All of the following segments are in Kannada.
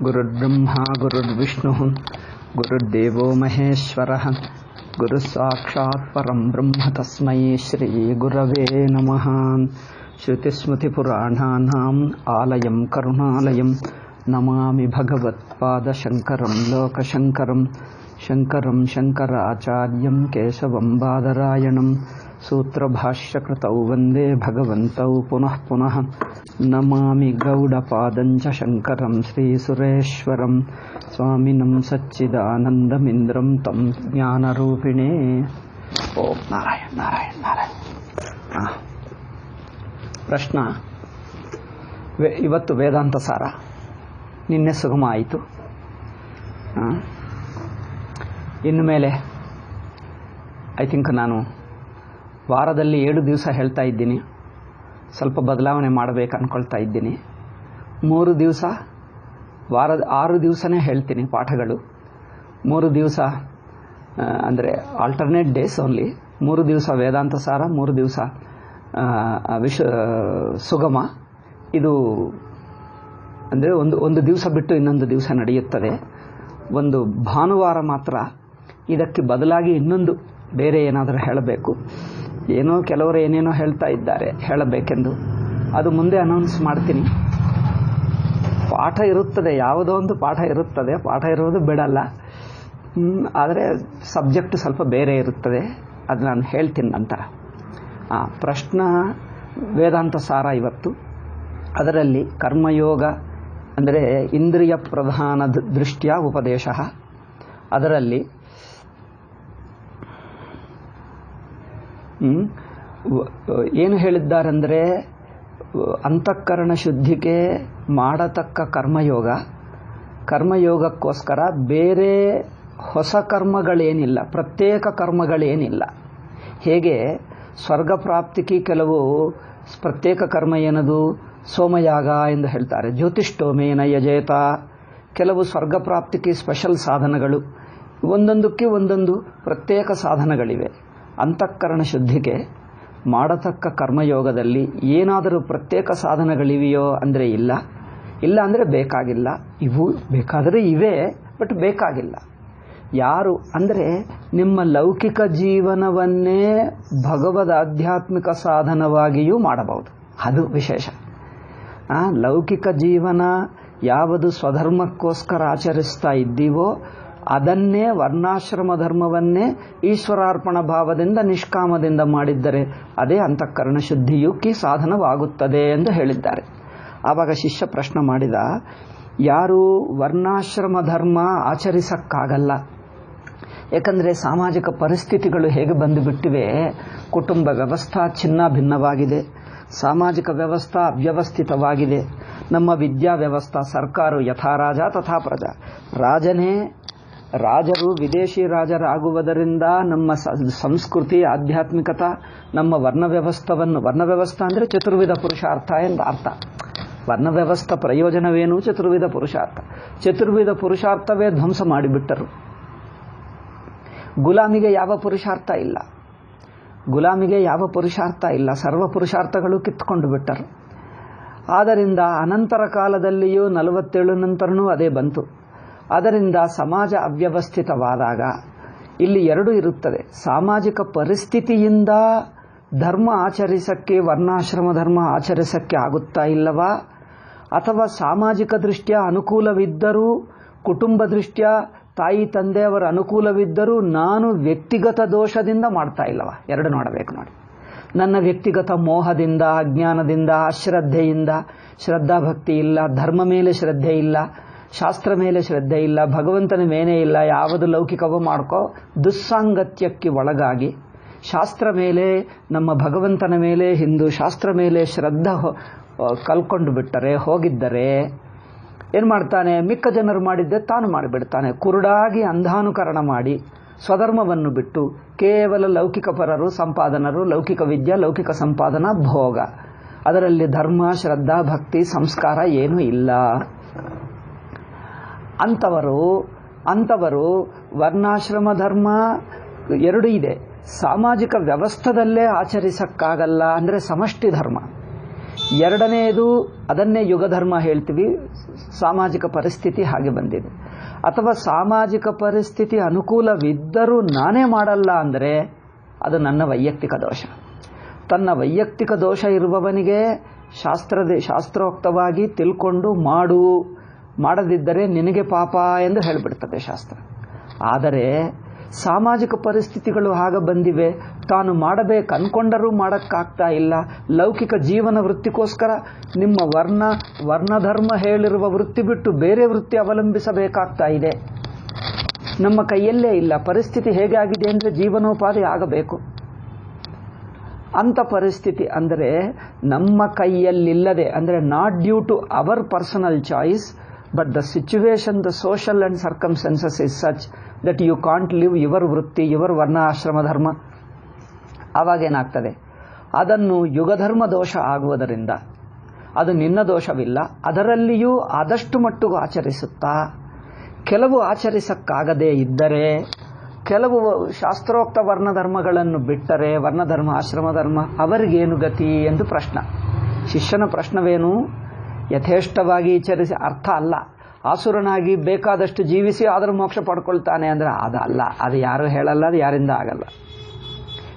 ಗುರುರ್ಬ್ರಹ್ಮ ಗುರುರ್ವಿಷ್ಣು ಗುರುರ್ದೇವೋ ಮಹೇಶ್ವರಃ ಗುರುಸಾಕ್ಷಾತ್ ಪರಂ ಬ್ರಹ್ಮ ತಸ್ಮೈ ಶ್ರೀ ಗುರವೇ ನಮಃ. ಶ್ರುತಿಸ್ಮೃತಿಪುರಾಣಾನಾಂ ಆಲಯಂ ಕರುಣಾಲಯಂ ನಮಾಮಿ ಭಗವತ್ಪಾದಶಂಕರಂ ಲೋಕಶಂಕರಂ ಶಂಕರಂ ಶಂಕರಾಚಾರ್ಯಂ ಕೇಶವಂ ಬಾದರಾಯಣಂ ಸೂತ್ರಭಾಷ್ಯಕೃತೌ ವಂದೇ ಭಗವಂತೌ ಪುನಃ ಪುನಃ. ನಮಾಮಿ ಗೌಡಪಾದಂಚ ಶಂಕರಂ ಶ್ರೀಸುರೇಶ್ವರಂ ಸ್ವಾಮಿನಂ ಸಚ್ಚಿದಾನಂದಮಿಂದ್ರಂ ತಂ ಜ್ಞಾನರೂಪಿಣೇ. ಓಂ ನಾರಾಯಣ ನಾರಾಯಣ ನಾರಾಯಣ. ಪ್ರಶ್ನ, ಇವತ್ತು ವೇದಾಂತ ಸಾರ, ನಿನ್ನೆ ಸುಗಮ ಆಯಿತು. ಇನ್ನು ಮೇಲೆ ಐ ಥಿಂಕ್ ನಾನು ವಾರದಲ್ಲಿ 7 ದಿವಸ ಹೇಳ್ತಾ ಇದ್ದೀನಿ. ಸ್ವಲ್ಪ ಬದಲಾವಣೆ ಮಾಡಬೇಕು ಅಂದ್ಕೊಳ್ತಾ ಇದ್ದೀನಿ. 3 ದಿವಸ ವಾರದ 6 ದಿವಸನೇ ಹೇಳ್ತೀನಿ ಪಾಠಗಳು. 3 ದಿವಸ ಅಂದರೆ ಆಲ್ಟರ್ನೇಟ್ ಡೇಸ್ ಓನ್ಲಿ. 3 ದಿವಸ ವೇದಾಂತ ಸಾರ, 3 ದಿವಸ ಸುಗಮ. ಇದು ಅಂದರೆ ಒಂದು ದಿವಸ ಬಿಟ್ಟು ಇನ್ನೊಂದು ದಿವಸ ನಡೆಯುತ್ತದೆ. ಒಂದು ಭಾನುವಾರ ಮಾತ್ರ ಇದಕ್ಕೆ ಬದಲಾಗಿ ಇನ್ನೊಂದು ಬೇರೆ ಏನಾದರೂ ಹೇಳಬೇಕು. ಏನೋ ಕೆಲವರು ಏನೇನೋ ಹೇಳ್ತಾ ಇದ್ದಾರೆ ಹೇಳಬೇಕೆಂದು, ಅದು ಮುಂದೆ ಅನೌನ್ಸ್ ಮಾಡ್ತೀನಿ. ಪಾಠ ಇರುತ್ತದೆ, ಯಾವುದೋ ಒಂದು ಪಾಠ ಇರುತ್ತದೆ, ಪಾಠ ಇರೋದು ಬಿಡಲ್ಲ. ಆದರೆ ಸಬ್ಜೆಕ್ಟ್ ಸ್ವಲ್ಪ ಬೇರೆ ಇರುತ್ತದೆ, ಅದು ನಾನು ಹೇಳ್ತೀನಿ ನಂತರ. ಪ್ರಶ್ನ ವೇದಾಂತ ಸಾರ ಇವತ್ತು. ಅದರಲ್ಲಿ ಕರ್ಮಯೋಗ ಅಂದರೆ ಇಂದ್ರಿಯ ಪ್ರಧಾನ ದೃಷ್ಟ್ಯಾ ಉಪದೇಶ. ಅದರಲ್ಲಿ ಏನು ಹೇಳಿದ್ದಾರೆಂದರೆ, ಅಂತಃಕರಣ ಶುದ್ಧಿಗೆ ಮಾಡತಕ್ಕ ಕರ್ಮಯೋಗಕ್ಕೋಸ್ಕರ ಬೇರೆ ಹೊಸ ಕರ್ಮಗಳೇನಿಲ್ಲ, ಪ್ರತ್ಯೇಕ ಕರ್ಮಗಳೇನಿಲ್ಲ. ಹೇಗೆ ಸ್ವರ್ಗ ಪ್ರಾಪ್ತಿಗೆ ಕೆಲವು ಪ್ರತ್ಯೇಕ ಕರ್ಮ ಏನದು, ಸೋಮಯಾಗ ಎಂದು ಹೇಳ್ತಾರೆ. ಜ್ಯೋತಿಷ್ಠೋಮೇನ ಯಜೇತ. ಕೆಲವು ಸ್ವರ್ಗ ಪ್ರಾಪ್ತಿಗೆ ಸ್ಪೆಷಲ್ ಸಾಧನಗಳು, ಒಂದೊಂದಕ್ಕೆ ಒಂದೊಂದು ಪ್ರತ್ಯೇಕ ಸಾಧನಗಳಿವೆ. ಅಂತಃಕರಣ ಶುದ್ಧಿಗೆ ಮಾಡತಕ್ಕ ಕರ್ಮಯೋಗದಲ್ಲಿ ಏನಾದರೂ ಪ್ರತ್ಯೇಕ ಸಾಧನಗಳಿವೆಯೋ ಅಂದರೆ ಇಲ್ಲ. ಇಲ್ಲ ಅಂದರೆ ಬೇಕಾಗಿಲ್ಲ. ಇವು ಬೇಕಾದರೆ ಇವೆ, ಬಟ್ ಬೇಕಾಗಿಲ್ಲ. ಯಾರು ಅಂದರೆ ನಿಮ್ಮ ಲೌಕಿಕ ಜೀವನವನ್ನೇ ಭಗವದ್ ಆಧ್ಯಾತ್ಮಿಕ ಸಾಧನವಾಗಿಯೂ ಮಾಡಬಹುದು. ಅದು ವಿಶೇಷ. ಲೌಕಿಕ ಜೀವನ ಯಾವುದು ಸ್ವಧರ್ಮಕ್ಕೋಸ್ಕರ ಆಚರಿಸ್ತಾ ಇದ್ದೀವೋ ಅದನ್ನೇ, ವರ್ಣಾಶ್ರಮ ಧರ್ಮವನ್ನೇ ಈಶ್ವರಾರ್ಪಣ ಭಾವದಿಂದ ನಿಷ್ಕಾಮದಿಂದ ಮಾಡಿದ್ದರೆ ಅದೇ ಅಂತಃಕರಣ ಶುದ್ಧಿಯುಕ್ಕೆ ಸಾಧನವಾಗುತ್ತದೆ ಎಂದು ಹೇಳಿದ್ದಾರೆ. ಆವಾಗ ಶಿಷ್ಯ ಪ್ರಶ್ನೆ ಮಾಡಿದ, ಯಾರು ವರ್ಣಾಶ್ರಮ ಧರ್ಮ ಆಚರಿಸಕ್ಕಾಗಲ್ಲ, ಏಕೆಂದರೆ ಸಾಮಾಜಿಕ ಪರಿಸ್ಥಿತಿಗಳು ಹೇಗೆ ಬಂದುಬಿಟ್ಟಿವೆ, ಕುಟುಂಬ ವ್ಯವಸ್ಥೆ ಚಿನ್ನ ಭಿನ್ನವಾಗಿದೆ, ಸಾಮಾಜಿಕ ವ್ಯವಸ್ಥೆ ಅವ್ಯವಸ್ಥಿತವಾಗಿದೆ, ನಮ್ಮ ವಿದ್ಯಾ ವ್ಯವಸ್ಥೆ ಸರ್ಕಾರ ಯಥಾ ರಾಜ ತಥಾ ಪ್ರಜಾ, ರಾಜರು ವಿದೇಶಿ ರಾಜರಾಗುವುದರಿಂದ ನಮ್ಮ ಸಂಸ್ಕೃತಿ ಆಧ್ಯಾತ್ಮಿಕತೆ ನಮ್ಮ ವರ್ಣವ್ಯವಸ್ಥೆ ಅಂದರೆ ಚತುರ್ವಿಧ ಪುರುಷಾರ್ಥ ಎಂದು ಅರ್ಥ. ವರ್ಣವ್ಯವಸ್ಥೆ ಪ್ರಯೋಜನವೇನು? ಚತುರ್ವಿಧ ಪುರುಷಾರ್ಥ. ಚತುರ್ವಿಧ ಪುರುಷಾರ್ಥವೇ ಧ್ವಂಸ ಮಾಡಿಬಿಟ್ಟರು. ಗುಲಾಮಿಗೆ ಯಾವ ಪುರುಷಾರ್ಥ ಇಲ್ಲ, ಸರ್ವ ಪುರುಷಾರ್ಥಗಳು ಕಿತ್ಕೊಂಡು ಬಿಟ್ಟರು. ಆದ್ದರಿಂದ ಅನಂತರ ಕಾಲದಲ್ಲಿಯೂ 47 ನಂತರನೂ ಅದೇ ಬಂತು. ಅದರಿಂದ ಸಮಾಜ ಅವ್ಯವಸ್ಥಿತವಾದಾಗ ಇಲ್ಲಿ 2 ಇರುತ್ತದೆ. ಸಾಮಾಜಿಕ ಪರಿಸ್ಥಿತಿಯಿಂದ ಧರ್ಮ ಆಚರಿಸಕ್ಕೆ, ವರ್ಣಾಶ್ರಮ ಧರ್ಮ ಆಚರಿಸಕ್ಕೆ ಆಗುತ್ತಾ ಇಲ್ಲವಾ, ಅಥವಾ ಸಾಮಾಜಿಕ ದೃಷ್ಟ್ಯಾ ಅನುಕೂಲವಿದ್ದರೂ, ಕುಟುಂಬ ದೃಷ್ಟ್ಯಾ ತಾಯಿ ತಂದೆಯವರ ಅನುಕೂಲವಿದ್ದರೂ ನಾನು ವ್ಯಕ್ತಿಗತ ದೋಷದಿಂದ ಮಾಡ್ತಾ ಇಲ್ಲವಾ, 2 ನೋಡಬೇಕು. ನೋಡಿ, ನನ್ನ ವ್ಯಕ್ತಿಗತ ಮೋಹದಿಂದ, ಅಜ್ಞಾನದಿಂದ, ಅಶ್ರದ್ಧೆಯಿಂದ, ಶ್ರದ್ಧಾಭಕ್ತಿ ಇಲ್ಲ, ಧರ್ಮ ಮೇಲೆ ಶ್ರದ್ಧೆ ಇಲ್ಲ, ಶಾಸ್ತ್ರ ಮೇಲೆ ಶ್ರದ್ಧೆ ಇಲ್ಲ, ಭಗವಂತನ ಮೇಲೆ ಇಲ್ಲ, ಯಾವುದು ಲೌಕಿಕವೋ ಮಾಡ್ಕೋ, ದುಸ್ಸಾಂಗತ್ಯಕ್ಕೆ ಒಳಗಾಗಿ ಶಾಸ್ತ್ರ ಮೇಲೆ, ನಮ್ಮ ಭಗವಂತನ ಮೇಲೆ, ಹಿಂದೂ ಶಾಸ್ತ್ರ ಮೇಲೆ ಶ್ರದ್ಧೆ ಕಲ್ಕೊಂಡು ಬಿಟ್ಟರೆ, ಹೋಗಿದ್ದರೆ ಏನು ಮಾಡ್ತಾನೆ, ಮಿಕ್ಕ ಜನರು ಮಾಡಿದ್ದೆ ತಾನು ಮಾಡಿಬಿಡ್ತಾನೆ. ಕುರುಡಾಗಿ ಅಂಧಾನುಕರಣ ಮಾಡಿ ಸ್ವಧರ್ಮವನ್ನು ಬಿಟ್ಟು ಕೇವಲ ಲೌಕಿಕ ಪರರು, ಸಂಪಾದನರು, ಲೌಕಿಕ ವಿದ್ಯೆ, ಲೌಕಿಕ ಸಂಪಾದನಾ, ಭೋಗ, ಅದರಲ್ಲಿ ಧರ್ಮ, ಶ್ರದ್ಧಾ, ಭಕ್ತಿ, ಸಂಸ್ಕಾರ ಏನೂ ಇಲ್ಲ. ಅಂಥವರು ವರ್ಣಾಶ್ರಮ ಧರ್ಮ 2 ಇದೆ. ಸಾಮಾಜಿಕ ವ್ಯವಸ್ಥೆದಲ್ಲೇ ಆಚರಿಸಕ್ಕಾಗಲ್ಲ ಅಂದರೆ ಸಮಷ್ಟಿ ಧರ್ಮ. ಎರಡನೆಯದು ಅದನ್ನೇ ಯುಗಧರ್ಮ ಹೇಳ್ತೀವಿ, ಸಾಮಾಜಿಕ ಪರಿಸ್ಥಿತಿ ಹಾಗೆ ಬಂದಿದೆ. ಅಥವಾ ಸಾಮಾಜಿಕ ಪರಿಸ್ಥಿತಿ ಅನುಕೂಲವಿದ್ದರೂ ನಾನೇ ಮಾಡಲ್ಲ ಅಂದರೆ ಅದು ನನ್ನ ವೈಯಕ್ತಿಕ ದೋಷ. ತನ್ನ ವೈಯಕ್ತಿಕ ದೋಷ ಇರುವವನಿಗೆ ಶಾಸ್ತ್ರೋಕ್ತವಾಗಿ ತಿಳ್ಕೊಂಡು ಮಾಡದಿದ್ದರೆ ನಿನಗೆ ಪಾಪ ಎಂದು ಹೇಳಿಬಿಡ್ತದೆ ಶಾಸ್ತ್ರ. ಆದರೆ ಸಾಮಾಜಿಕ ಪರಿಸ್ಥಿತಿಗಳು ಹಾಗೆ ಬಂದಿವೆ, ತಾನು ಮಾಡಬೇಕು ಅನ್ಕೊಂಡರೂ ಮಾಡೋಕ್ಕಾಗ್ತಾ ಇಲ್ಲ. ಲೌಕಿಕ ಜೀವನ ವೃತ್ತಿಗೋಸ್ಕರ ನಿಮ್ಮ ವರ್ಣಧರ್ಮ ಹೇಳಿರುವ ವೃತ್ತಿ ಬಿಟ್ಟು ಬೇರೆ ವೃತ್ತಿ ಅವಲಂಬಿಸಬೇಕಾಗ್ತಾ ಇದೆ. ನಮ್ಮ ಕೈಯಲ್ಲೇ ಇಲ್ಲ. ಪರಿಸ್ಥಿತಿ ಹೇಗೆ ಆಗಿದೆ ಅಂದರೆ ಜೀವನೋಪಾಧಿ ಆಗಬೇಕು. ಅಂಥ ಪರಿಸ್ಥಿತಿ ಅಂದರೆ ನಮ್ಮ ಕೈಯಲ್ಲಿಲ್ಲದೆ, ಅಂದರೆ not due to our personal choice, but the situation, the social and circumstances is such that you can't leave your ವೃತ್ತಿ, ಯುವರ್ ವರ್ಣಾಶ್ರಮ ಧರ್ಮ. ಆವಾಗೇನಾಗ್ತದೆ, ಅದನ್ನು ಯುಗಧರ್ಮ ದೋಷ ಆಗುವುದರಿಂದ ಅದು ನಿನ್ನ ದೋಷವಿಲ್ಲ. ಅದರಲ್ಲಿಯೂ ಆದಷ್ಟು ಮಟ್ಟಿಗೂ ಆಚರಿಸುತ್ತಾ, ಕೆಲವು ಆಚರಿಸಕ್ಕಾಗದೇ ಇದ್ದರೆ, ಕೆಲವು ಶಾಸ್ತ್ರೋಕ್ತ ವರ್ಣಧರ್ಮಗಳನ್ನು ಬಿಟ್ಟರೆ, ವರ್ಣಧರ್ಮ ಆಶ್ರಮ ಧರ್ಮ, ಅವರಿಗೇನು ಗತಿ ಎಂದು ಪ್ರಶ್ನ. ಶಿಷ್ಯನ ಪ್ರಶ್ನವೇನು? ಯಥೇಷ್ಟವಾಗಿ ಆಚರಿಸಿ ಅರ್ಥ ಅಲ್ಲ, ಆಸುರನಾಗಿ ಬೇಕಾದಷ್ಟು ಜೀವಿಸಿ ಆದರೂ ಮೋಕ್ಷ ಪಡ್ಕೊಳ್ತಾನೆ ಅಂದರೆ ಅದಲ್ಲ. ಅದು ಯಾರೂ ಹೇಳಲ್ಲ, ಅದು ಯಾರಿಂದ ಆಗಲ್ಲ.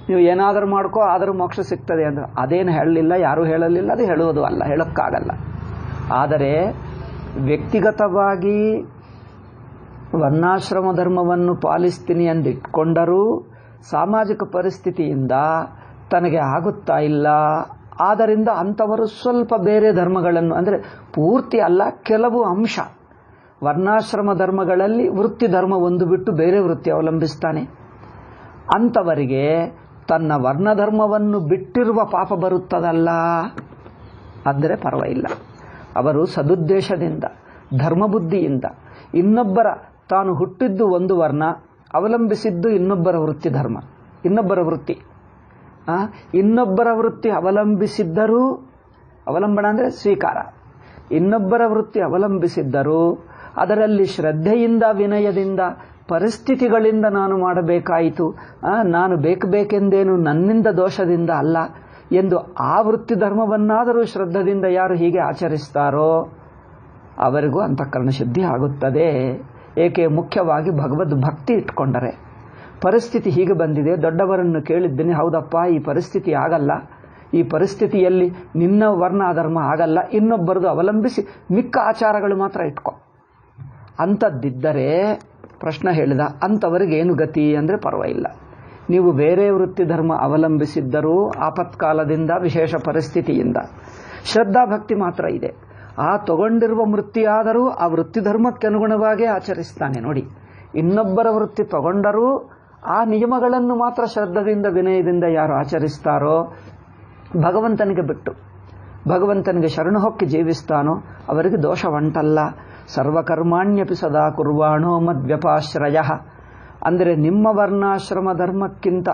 ನೀವು ಏನಾದರೂ ಮಾಡ್ಕೋ ಆದರೂ ಮೋಕ್ಷ ಸಿಗ್ತದೆ ಅಂದರೆ ಅದೇನು ಹೇಳಲಿಲ್ಲ, ಯಾರೂ ಹೇಳಲಿಲ್ಲ, ಅದು ಹೇಳುವುದು ಅಲ್ಲ, ಹೇಳೋಕ್ಕಾಗಲ್ಲ. ಆದರೆ ವ್ಯಕ್ತಿಗತವಾಗಿ ವರ್ಣಾಶ್ರಮ ಧರ್ಮವನ್ನು ಪಾಲಿಸ್ತೀನಿ ಎಂದಿಟ್ಕೊಂಡರೂ ಸಾಮಾಜಿಕ ಪರಿಸ್ಥಿತಿಯಿಂದ ತನಗೆ ಆಗುತ್ತಾ ಇಲ್ಲ. ಆದ್ದರಿಂದ ಅಂಥವರು ಸ್ವಲ್ಪ ಬೇರೆ ಧರ್ಮಗಳನ್ನು, ಅಂದರೆ ಪೂರ್ತಿ ಅಲ್ಲ, ಕೆಲವು ಅಂಶ ವರ್ಣಾಶ್ರಮ ಧರ್ಮಗಳಲ್ಲಿ ವೃತ್ತಿ ಧರ್ಮ ಒಂದು ಬಿಟ್ಟು ಬೇರೆ ವೃತ್ತಿ ಅವಲಂಬಿಸ್ತಾನೆ. ಅಂಥವರಿಗೆ ತನ್ನ ವರ್ಣಧರ್ಮವನ್ನು ಬಿಟ್ಟಿರುವ ಪಾಪ ಬರುತ್ತದಲ್ಲ ಅಂದರೆ ಪರವಾಗಿಲ್ಲ. ಅವರು ಸದುದ್ದೇಶದಿಂದ, ಧರ್ಮಬುದ್ಧಿಯಿಂದ, ಇನ್ನೊಬ್ಬರ, ತಾನು ಹುಟ್ಟಿದ್ದು ಒಂದು ವರ್ಣ, ಅವಲಂಬಿಸಿದ್ದು ಇನ್ನೊಬ್ಬರ ವೃತ್ತಿ ಧರ್ಮ, ಇನ್ನೊಬ್ಬರ ವೃತ್ತಿ ಅವಲಂಬಿಸಿದ್ದರೂ, ಅವಲಂಬನ ಅಂದರೆ ಸ್ವೀಕಾರ, ಇನ್ನೊಬ್ಬರ ವೃತ್ತಿ ಅವಲಂಬಿಸಿದ್ದರೂ ಅದರಲ್ಲಿ ಶ್ರದ್ಧೆಯಿಂದ, ವಿನಯದಿಂದ, ಪರಿಸ್ಥಿತಿಗಳಿಂದ ನಾನು ಮಾಡಬೇಕಾಯಿತು, ನಾನು ಬೇಕೆಂದೇನು ನನ್ನಿಂದ ದೋಷದಿಂದ ಅಲ್ಲ ಎಂದು ಆ ವೃತ್ತಿ ಧರ್ಮವನ್ನಾದರೂ ಶ್ರದ್ಧೆಯಿಂದ ಯಾರು ಹೀಗೆ ಆಚರಿಸ್ತಾರೋ ಅವರಿಗೂ ಅಂತಃಕರಣ ಶುದ್ಧಿ ಆಗುತ್ತದೆ. ಏಕೆ? ಮುಖ್ಯವಾಗಿ ಭಗವದ್ ಭಕ್ತಿ ಇಟ್ಕೊಂಡರೆ. ಪರಿಸ್ಥಿತಿ ಹೀಗೆ ಬಂದಿದೆ, ದೊಡ್ಡವರನ್ನು ಕೇಳಿದ್ದೀನಿ, ಹೌದಪ್ಪ ಈ ಪರಿಸ್ಥಿತಿ ಆಗಲ್ಲ, ಈ ಪರಿಸ್ಥಿತಿಯಲ್ಲಿ ನಿನ್ನ ವರ್ಣ ಧರ್ಮ ಆಗಲ್ಲ, ಇನ್ನೊಬ್ಬರದು ಅವಲಂಬಿಸಿ ಮಿಕ್ಕ ಆಚಾರಗಳು ಮಾತ್ರ ಇಟ್ಕೊ ಅಂಥದ್ದಿದ್ದರೆ ಪ್ರಶ್ನೆ ಹೇಳಿದ, ಅಂಥವರಿಗೇನು ಗತಿ ಅಂದರೆ ಪರವಾಗಿಲ್ಲ. ನೀವು ಬೇರೆ ವೃತ್ತಿ ಧರ್ಮ ಅವಲಂಬಿಸಿದ್ದರೂ ಆಪತ್ಕಾಲದಿಂದ, ವಿಶೇಷ ಪರಿಸ್ಥಿತಿಯಿಂದ ಶ್ರದ್ಧಾಭಕ್ತಿ ಮಾತ್ರ ಇದೆ. ಆ ತಗೊಂಡಿರುವ ವೃತ್ತಿಯಾದರೂ ಆ ವೃತ್ತಿ ಧರ್ಮಕ್ಕೆ ಅನುಗುಣವಾಗಿ ಆಚರಿಸ್ತಾನೆ. ನೋಡಿ, ಇನ್ನೊಬ್ಬರ ವೃತ್ತಿ ತಗೊಂಡರೂ ಆ ನಿಯಮಗಳನ್ನು ಮಾತ್ರ ಶ್ರದ್ಧೆಯಿಂದ, ವಿನಯದಿಂದ ಯಾರು ಆಚರಿಸ್ತಾರೋ, ಭಗವಂತನಿಗೆ ಬಿಟ್ಟು ಭಗವಂತನಿಗೆ ಶರಣು ಹೊಕ್ಕಿ ಜೀವಿಸ್ತಾನೋ ಅವರಿಗೆ ದೋಷವಂಟಲ್ಲ. ಸರ್ವಕರ್ಮಾಣ್ಯಪಿ ಸದಾ ಕುರ್ವಾಣೋ ಮದ್ವ್ಯಪಾಶ್ರಯ. ಅಂದರೆ ನಿಮ್ಮ ವರ್ಣಾಶ್ರಮ ಧರ್ಮಕ್ಕಿಂತ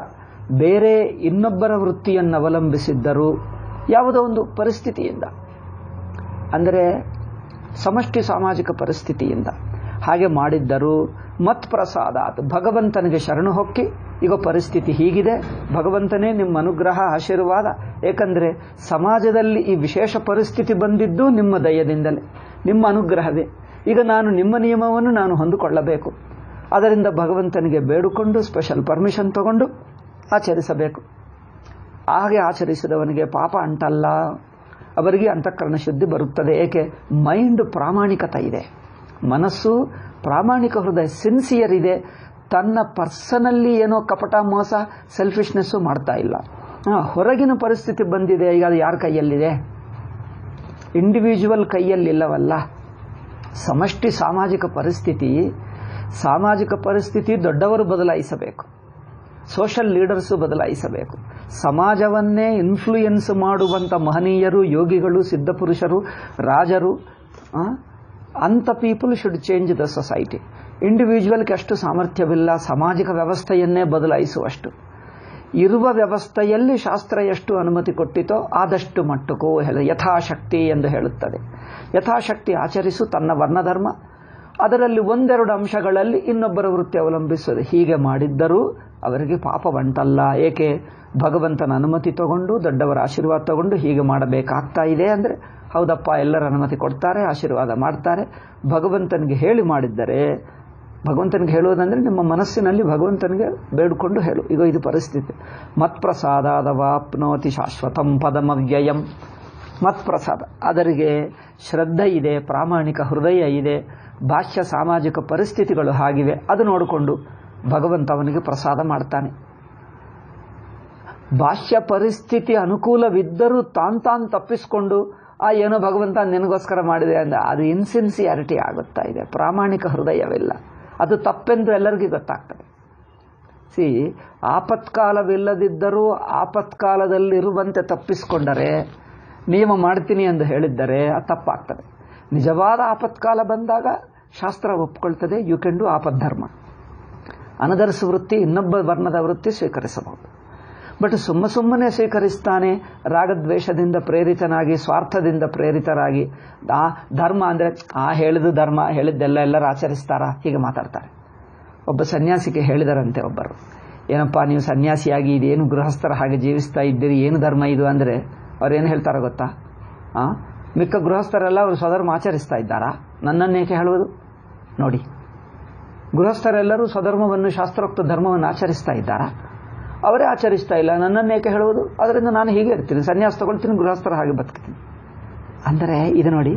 ಬೇರೆ ಇನ್ನೊಬ್ಬರ ವೃತ್ತಿಯನ್ನು ಅವಲಂಬಿಸಿದ್ದರೂ ಯಾವುದೋ ಒಂದು ಪರಿಸ್ಥಿತಿಯಿಂದ, ಅಂದರೆ ಸಮಷ್ಟಿ ಸಾಮಾಜಿಕ ಪರಿಸ್ಥಿತಿಯಿಂದ ಹಾಗೆ ಮಾಡಿದ್ದರೂ ಮತ್ ಪ್ರಸಾದಾತ್, ಭಗವಂತನಿಗೆ ಶರಣು ಹೊಕ್ಕಿ, ಈಗ ಪರಿಸ್ಥಿತಿ ಹೀಗಿದೆ, ಭಗವಂತನೇ ನಿಮ್ಮ ಅನುಗ್ರಹ ಆಶೀರ್ವಾದ, ಏಕೆಂದರೆ ಸಮಾಜದಲ್ಲಿ ಈ ವಿಶೇಷ ಪರಿಸ್ಥಿತಿ ಬಂದಿದ್ದು ನಿಮ್ಮ ದಯದಿಂದಲೇ, ನಿಮ್ಮ ಅನುಗ್ರಹವೇ. ಈಗ ನಾನು ನಿಮ್ಮ ನಿಯಮವನ್ನು ನಾನು ಹೊಂದಿಕೊಳ್ಳಬೇಕು. ಅದರಿಂದ ಭಗವಂತನಿಗೆ ಬೇಡಿಕೊಂಡು ಸ್ಪೆಷಲ್ ಪರ್ಮಿಷನ್ ತಗೊಂಡು ಆಚರಿಸಬೇಕು. ಹಾಗೆ ಆಚರಿಸಿದವನಿಗೆ ಪಾಪ ಅಂಟಲ್ಲ, ಅವರಿಗೆ ಅಂತಃಕರಣ ಶುದ್ಧಿ ಬರುತ್ತದೆ. ಏಕೆ? ಮೈಂಡ್ ಪ್ರಾಮಾಣಿಕತೆ ಇದೆ, ಮನಸ್ಸು ಪ್ರಾಮಾಣಿಕ ಹೃದಯ, ಸಿನ್ಸಿಯರ್ ಇದೆ. ತನ್ನ ಪರ್ಸನಲ್ಲಿ ಏನೋ ಕಪಟ, ಮೋಸ, ಸೆಲ್ಫಿಶ್ನೆಸ್ಸು ಮಾಡ್ತಾ ಇಲ್ಲ. ಹೊರಗಿನ ಪರಿಸ್ಥಿತಿ ಬಂದಿದೆ, ಈಗ ಅದು ಯಾರ ಕೈಯಲ್ಲಿದೆ? ಇಂಡಿವಿಜುವಲ್ ಕೈಯಲ್ಲಿಲ್ಲವಲ್ಲ. ಸಮಷ್ಟಿ ಸಾಮಾಜಿಕ ಪರಿಸ್ಥಿತಿ ದೊಡ್ಡವರು ಬದಲಾಯಿಸಬೇಕು, ಸೋಷಲ್ ಲೀಡರ್ಸು ಬದಲಾಯಿಸಬೇಕು. ಸಮಾಜವನ್ನೇ ಇನ್ಫ್ಲೂಯೆನ್ಸ್ ಮಾಡುವಂಥ ಮಹನೀಯರು, ಯೋಗಿಗಳು, ಸಿದ್ಧಪುರುಷರು, ರಾಜರು, ಅಂಥ people should change the society. ಇಂಡಿವಿಜುವಲ್ಗೆ ಅಷ್ಟು ಸಾಮರ್ಥ್ಯವಿಲ್ಲ ಸಾಮಾಜಿಕ ವ್ಯವಸ್ಥೆಯನ್ನೇ ಬದಲಾಯಿಸುವಷ್ಟು. ಇರುವ ವ್ಯವಸ್ಥೆಯಲ್ಲಿ ಶಾಸ್ತ್ರ ಎಷ್ಟು ಅನುಮತಿ ಕೊಟ್ಟಿತೋ ಆದಷ್ಟು ಮಟ್ಟಕ್ಕೂ ಯಥಾಶಕ್ತಿ ಎಂದು ಹೇಳುತ್ತದೆ. ಯಥಾಶಕ್ತಿ ಆಚರಿಸು ತನ್ನ ವರ್ಣಧರ್ಮ. ಅದರಲ್ಲಿ ಒಂದೆರಡು ಅಂಶಗಳಲ್ಲಿ ಇನ್ನೊಬ್ಬರ ವೃತ್ತಿ ಅವಲಂಬಿಸೋದು. ಹೀಗೆ ಮಾಡಿದ್ದರೂ ಅವರಿಗೆ ಪಾಪ ಬಂಟಲ್ಲ. ಏಕೆ? ಭಗವಂತನ ಅನುಮತಿ ತಗೊಂಡು, ದೊಡ್ಡವರ ಆಶೀರ್ವಾದ ತಗೊಂಡು ಹೀಗೆ ಮಾಡಬೇಕಾಗ್ತಾ ಇದೆ ಅಂದರೆ ಹೌದಪ್ಪ, ಎಲ್ಲರ ಅನುಮತಿ ಕೊಡ್ತಾರೆ, ಆಶೀರ್ವಾದ ಮಾಡ್ತಾರೆ. ಭಗವಂತನಿಗೆ ಹೇಳಿ ಮಾಡಿದ್ದರೆ, ಭಗವಂತನಿಗೆ ಹೇಳುವುದಂದರೆ ನಿಮ್ಮ ಮನಸ್ಸಿನಲ್ಲಿ ಭಗವಂತನಿಗೆ ಬೇಡಿಕೊಂಡು ಹೇಳು, ಈಗ ಇದು ಪರಿಸ್ಥಿತಿ. ಮತ್ಪ್ರಸಾದಾದವಾಪ್ನೋತಿ ಶಾಶ್ವತಂ ಪದಮವ್ಯಯಂ. ಮತ್ಪ್ರಸಾದ, ಅದರಿಗೆ ಶ್ರದ್ಧೆ ಇದೆ, ಪ್ರಾಮಾಣಿಕ ಹೃದಯ ಇದೆ, ಬಾಹ್ಯ ಸಾಮಾಜಿಕ ಪರಿಸ್ಥಿತಿಗಳು ಹಾಗಿವೆ. ಅದು ನೋಡಿಕೊಂಡು ಭಗವಂತ ಅವನಿಗೆ ಪ್ರಸಾದ ಮಾಡ್ತಾನೆ. ಬಾಹ್ಯ ಪರಿಸ್ಥಿತಿ ಅನುಕೂಲವಿದ್ದರೂ ತಾನು ತಪ್ಪಿಸಿಕೊಂಡು ಏನೋ ಭಗವಂತ ನಿನಗೋಸ್ಕರ ಮಾಡಿದೆ ಅಂದ್ರೆ ಅದು ಇನ್ಸಿನ್ಸಿಯಾರಿಟಿ ಆಗುತ್ತಾ ಇದೆ, ಪ್ರಾಮಾಣಿಕ ಹೃದಯವಿಲ್ಲ. ಅದು ತಪ್ಪೆಂದು ಎಲ್ಲರಿಗೂ ಗೊತ್ತಾಗ್ತದೆ. ಆಪತ್ಕಾಲವಿಲ್ಲದಿದ್ದರೂ ಆಪತ್ಕಾಲದಲ್ಲಿರುವಂತೆ ತಪ್ಪಿಸಿಕೊಂಡರೆ, ನಿಯಮ ಮಾಡ್ತೀನಿ ಎಂದು ಹೇಳಿದ್ದರೆ ಅದು ತಪ್ಪಾಗ್ತದೆ. ನಿಜವಾದ ಆಪತ್ಕಾಲ ಬಂದಾಗ ಶಾಸ್ತ್ರ ಒಪ್ಕೊಳ್ತದೆ, ಯು ಕ್ಯಾನ್ ಡು ಆಪದ್ಧರ್ಮ. ಅನದರ್ಸ ವೃತ್ತಿ, ಇನ್ನೊಬ್ಬ ವರ್ಣದ ವೃತ್ತಿ ಸ್ವೀಕರಿಸಬಹುದು. ಬಟ್ ಸುಮ್ಮನೆ ಸ್ವೀಕರಿಸ್ತಾನೆ, ರಾಗದ್ವೇಷದಿಂದ ಪ್ರೇರಿತನಾಗಿ, ಸ್ವಾರ್ಥದಿಂದ ಪ್ರೇರಿತರಾಗಿ, ಧರ್ಮ ಅಂದರೆ ಹೇಳಿದ್ದು ಧರ್ಮ, ಹೇಳಿದ್ದೆಲ್ಲ ಎಲ್ಲರೂ ಆಚರಿಸ್ತಾರ, ಹೀಗೆ ಮಾತಾಡ್ತಾರೆ. ಒಬ್ಬ ಸನ್ಯಾಸಿಗೆ ಹೇಳಿದರಂತೆ ಒಬ್ಬರು, ಏನಪ್ಪ ನೀವು ಸನ್ಯಾಸಿಯಾಗಿ ಇದೇನು ಗೃಹಸ್ಥರ ಹಾಗೆ ಜೀವಿಸ್ತಾ ಇದ್ದೀರಿ, ಏನು ಧರ್ಮ ಇದು ಅಂದರೆ ಅವ್ರೇನು ಹೇಳ್ತಾರೋ ಗೊತ್ತಾ? ಮಿಕ್ಕ ಗೃಹಸ್ಥರೆಲ್ಲ ಅವರು ಸ್ವಧರ್ಮ ಆಚರಿಸ್ತಾ ಇದ್ದಾರಾ? ನನ್ನನ್ನೇಕೆ ಹೇಳುವುದು? ನೋಡಿ, ಗೃಹಸ್ಥರೆಲ್ಲರೂ ಸ್ವಧರ್ಮವನ್ನು, ಶಾಸ್ತ್ರೋಕ್ತ ಧರ್ಮವನ್ನು ಆಚರಿಸ್ತಾ ಇದ್ದಾರಾ? ಅವರೇ ಆಚರಿಸ್ತಾ ಇಲ್ಲ, ನನ್ನನ್ನೇಕೆ ಹೇಳುವುದು? ಅದರಿಂದ ನಾನು ಹೀಗೆ ಇರ್ತೀನಿ, ಸನ್ಯಾಸ ತಗೊಳ್ತೀನಿ, ಗೃಹಸ್ಥರ ಹಾಗೆ ಬದುಕ್ತೀನಿ. ಅಂದರೆ ಇದು ನೋಡಿ,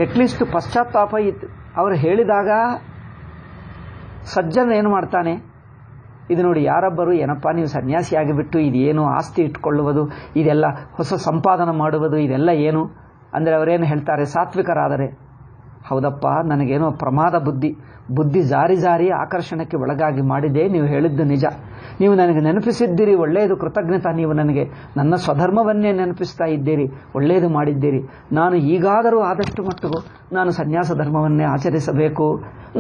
ಅಟ್ಲೀಸ್ಟ್ ಪಶ್ಚಾತ್ತಾಪ ಇತ್ತು. ಅವರು ಹೇಳಿದಾಗ ಸಜ್ಜನ ಏನು ಮಾಡ್ತಾನೆ? ಇದು ನೋಡಿ, ಯಾರೊಬ್ಬರು ಏನಪ್ಪ ನೀವು ಸನ್ಯಾಸಿಯಾಗಿಬಿಟ್ಟು ಇದೇನು ಆಸ್ತಿ ಇಟ್ಕೊಳ್ಳುವುದು, ಇದೆಲ್ಲ ಹೊಸ ಸಂಪಾದನೆ ಮಾಡುವುದು, ಇದೆಲ್ಲ ಏನು ಅಂದರೆ ಅವರೇನು ಹೇಳ್ತಾರೆ? ಸಾತ್ವಿಕರಾದರೆ, ಹೌದಪ್ಪ ನನಗೇನೋ ಪ್ರಮಾದ ಬುದ್ಧಿ ಜಾರಿ ಆಕರ್ಷಣಕ್ಕೆ ಒಳಗಾಗಿ ಮಾಡಿದೆ, ನೀವು ಹೇಳಿದ್ದು ನಿಜ, ನೀವು ನನಗೆ ನೆನಪಿಸಿದ್ದೀರಿ, ಒಳ್ಳೆಯದು, ಕೃತಜ್ಞತಾ. ನೀವು ನನಗೆ ನನ್ನ ಸ್ವಧರ್ಮವನ್ನೇ ನೆನಪಿಸ್ತಾ ಇದ್ದೀರಿ, ಒಳ್ಳೆಯದು ಮಾಡಿದ್ದೀರಿ. ನಾನು ಈಗಾದರೂ ಆದಷ್ಟು ಮಟ್ಟಿಗೂ ನಾನು ಸನ್ಯಾಸ ಧರ್ಮವನ್ನೇ ಆಚರಿಸಬೇಕು,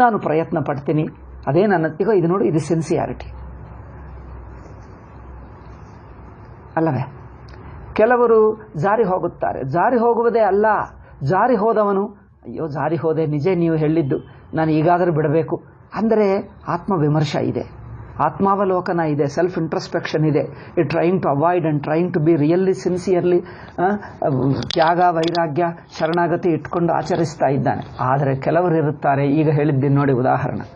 ನಾನು ಪ್ರಯತ್ನ ಪಡ್ತೀನಿ. ಅದೇ ನನ್ನ ಈಗ ಇದು ನೋಡಿ, ಇದು ಸಿನ್ಸಿಯಾರಿಟಿ ಅಲ್ಲವೇ? ಕೆಲವರು ಜಾರಿ ಹೋಗುತ್ತಾರೆ. ಜಾರಿ ಹೋಗುವುದೇ ಅಲ್ಲ, ಜಾರಿ ಹೋದವನು ಅಯ್ಯೋ ಜಾರಿ ಹೋದೆ, ನಿಜ ನೀವು ಹೇಳಿದ್ದು, ನಾನು ಈಗಾದರೂ ಬಿಡಬೇಕು ಅಂದರೆ ಆತ್ಮವಿಮರ್ಶ ಇದೆ, ಆತ್ಮಾವಲೋಕನ ಇದೆ, ಸೆಲ್ಫ್ ಇಂಟ್ರಸ್ಪೆಕ್ಷನ್ ಇದೆ. ಈ trying to avoid and trying to be really sincerely ತ್ಯಾಗ, ವೈರಾಗ್ಯ, ಶರಣಾಗತಿ ಇಟ್ಕೊಂಡು ಆಚರಿಸ್ತಾ ಇದ್ದಾನೆ. ಆದರೆ ಕೆಲವರು ಇರುತ್ತಾರೆ, ಈಗ ಹೇಳಿದ್ದೀನಿ ನೋಡಿ ಉದಾಹರಣೆ,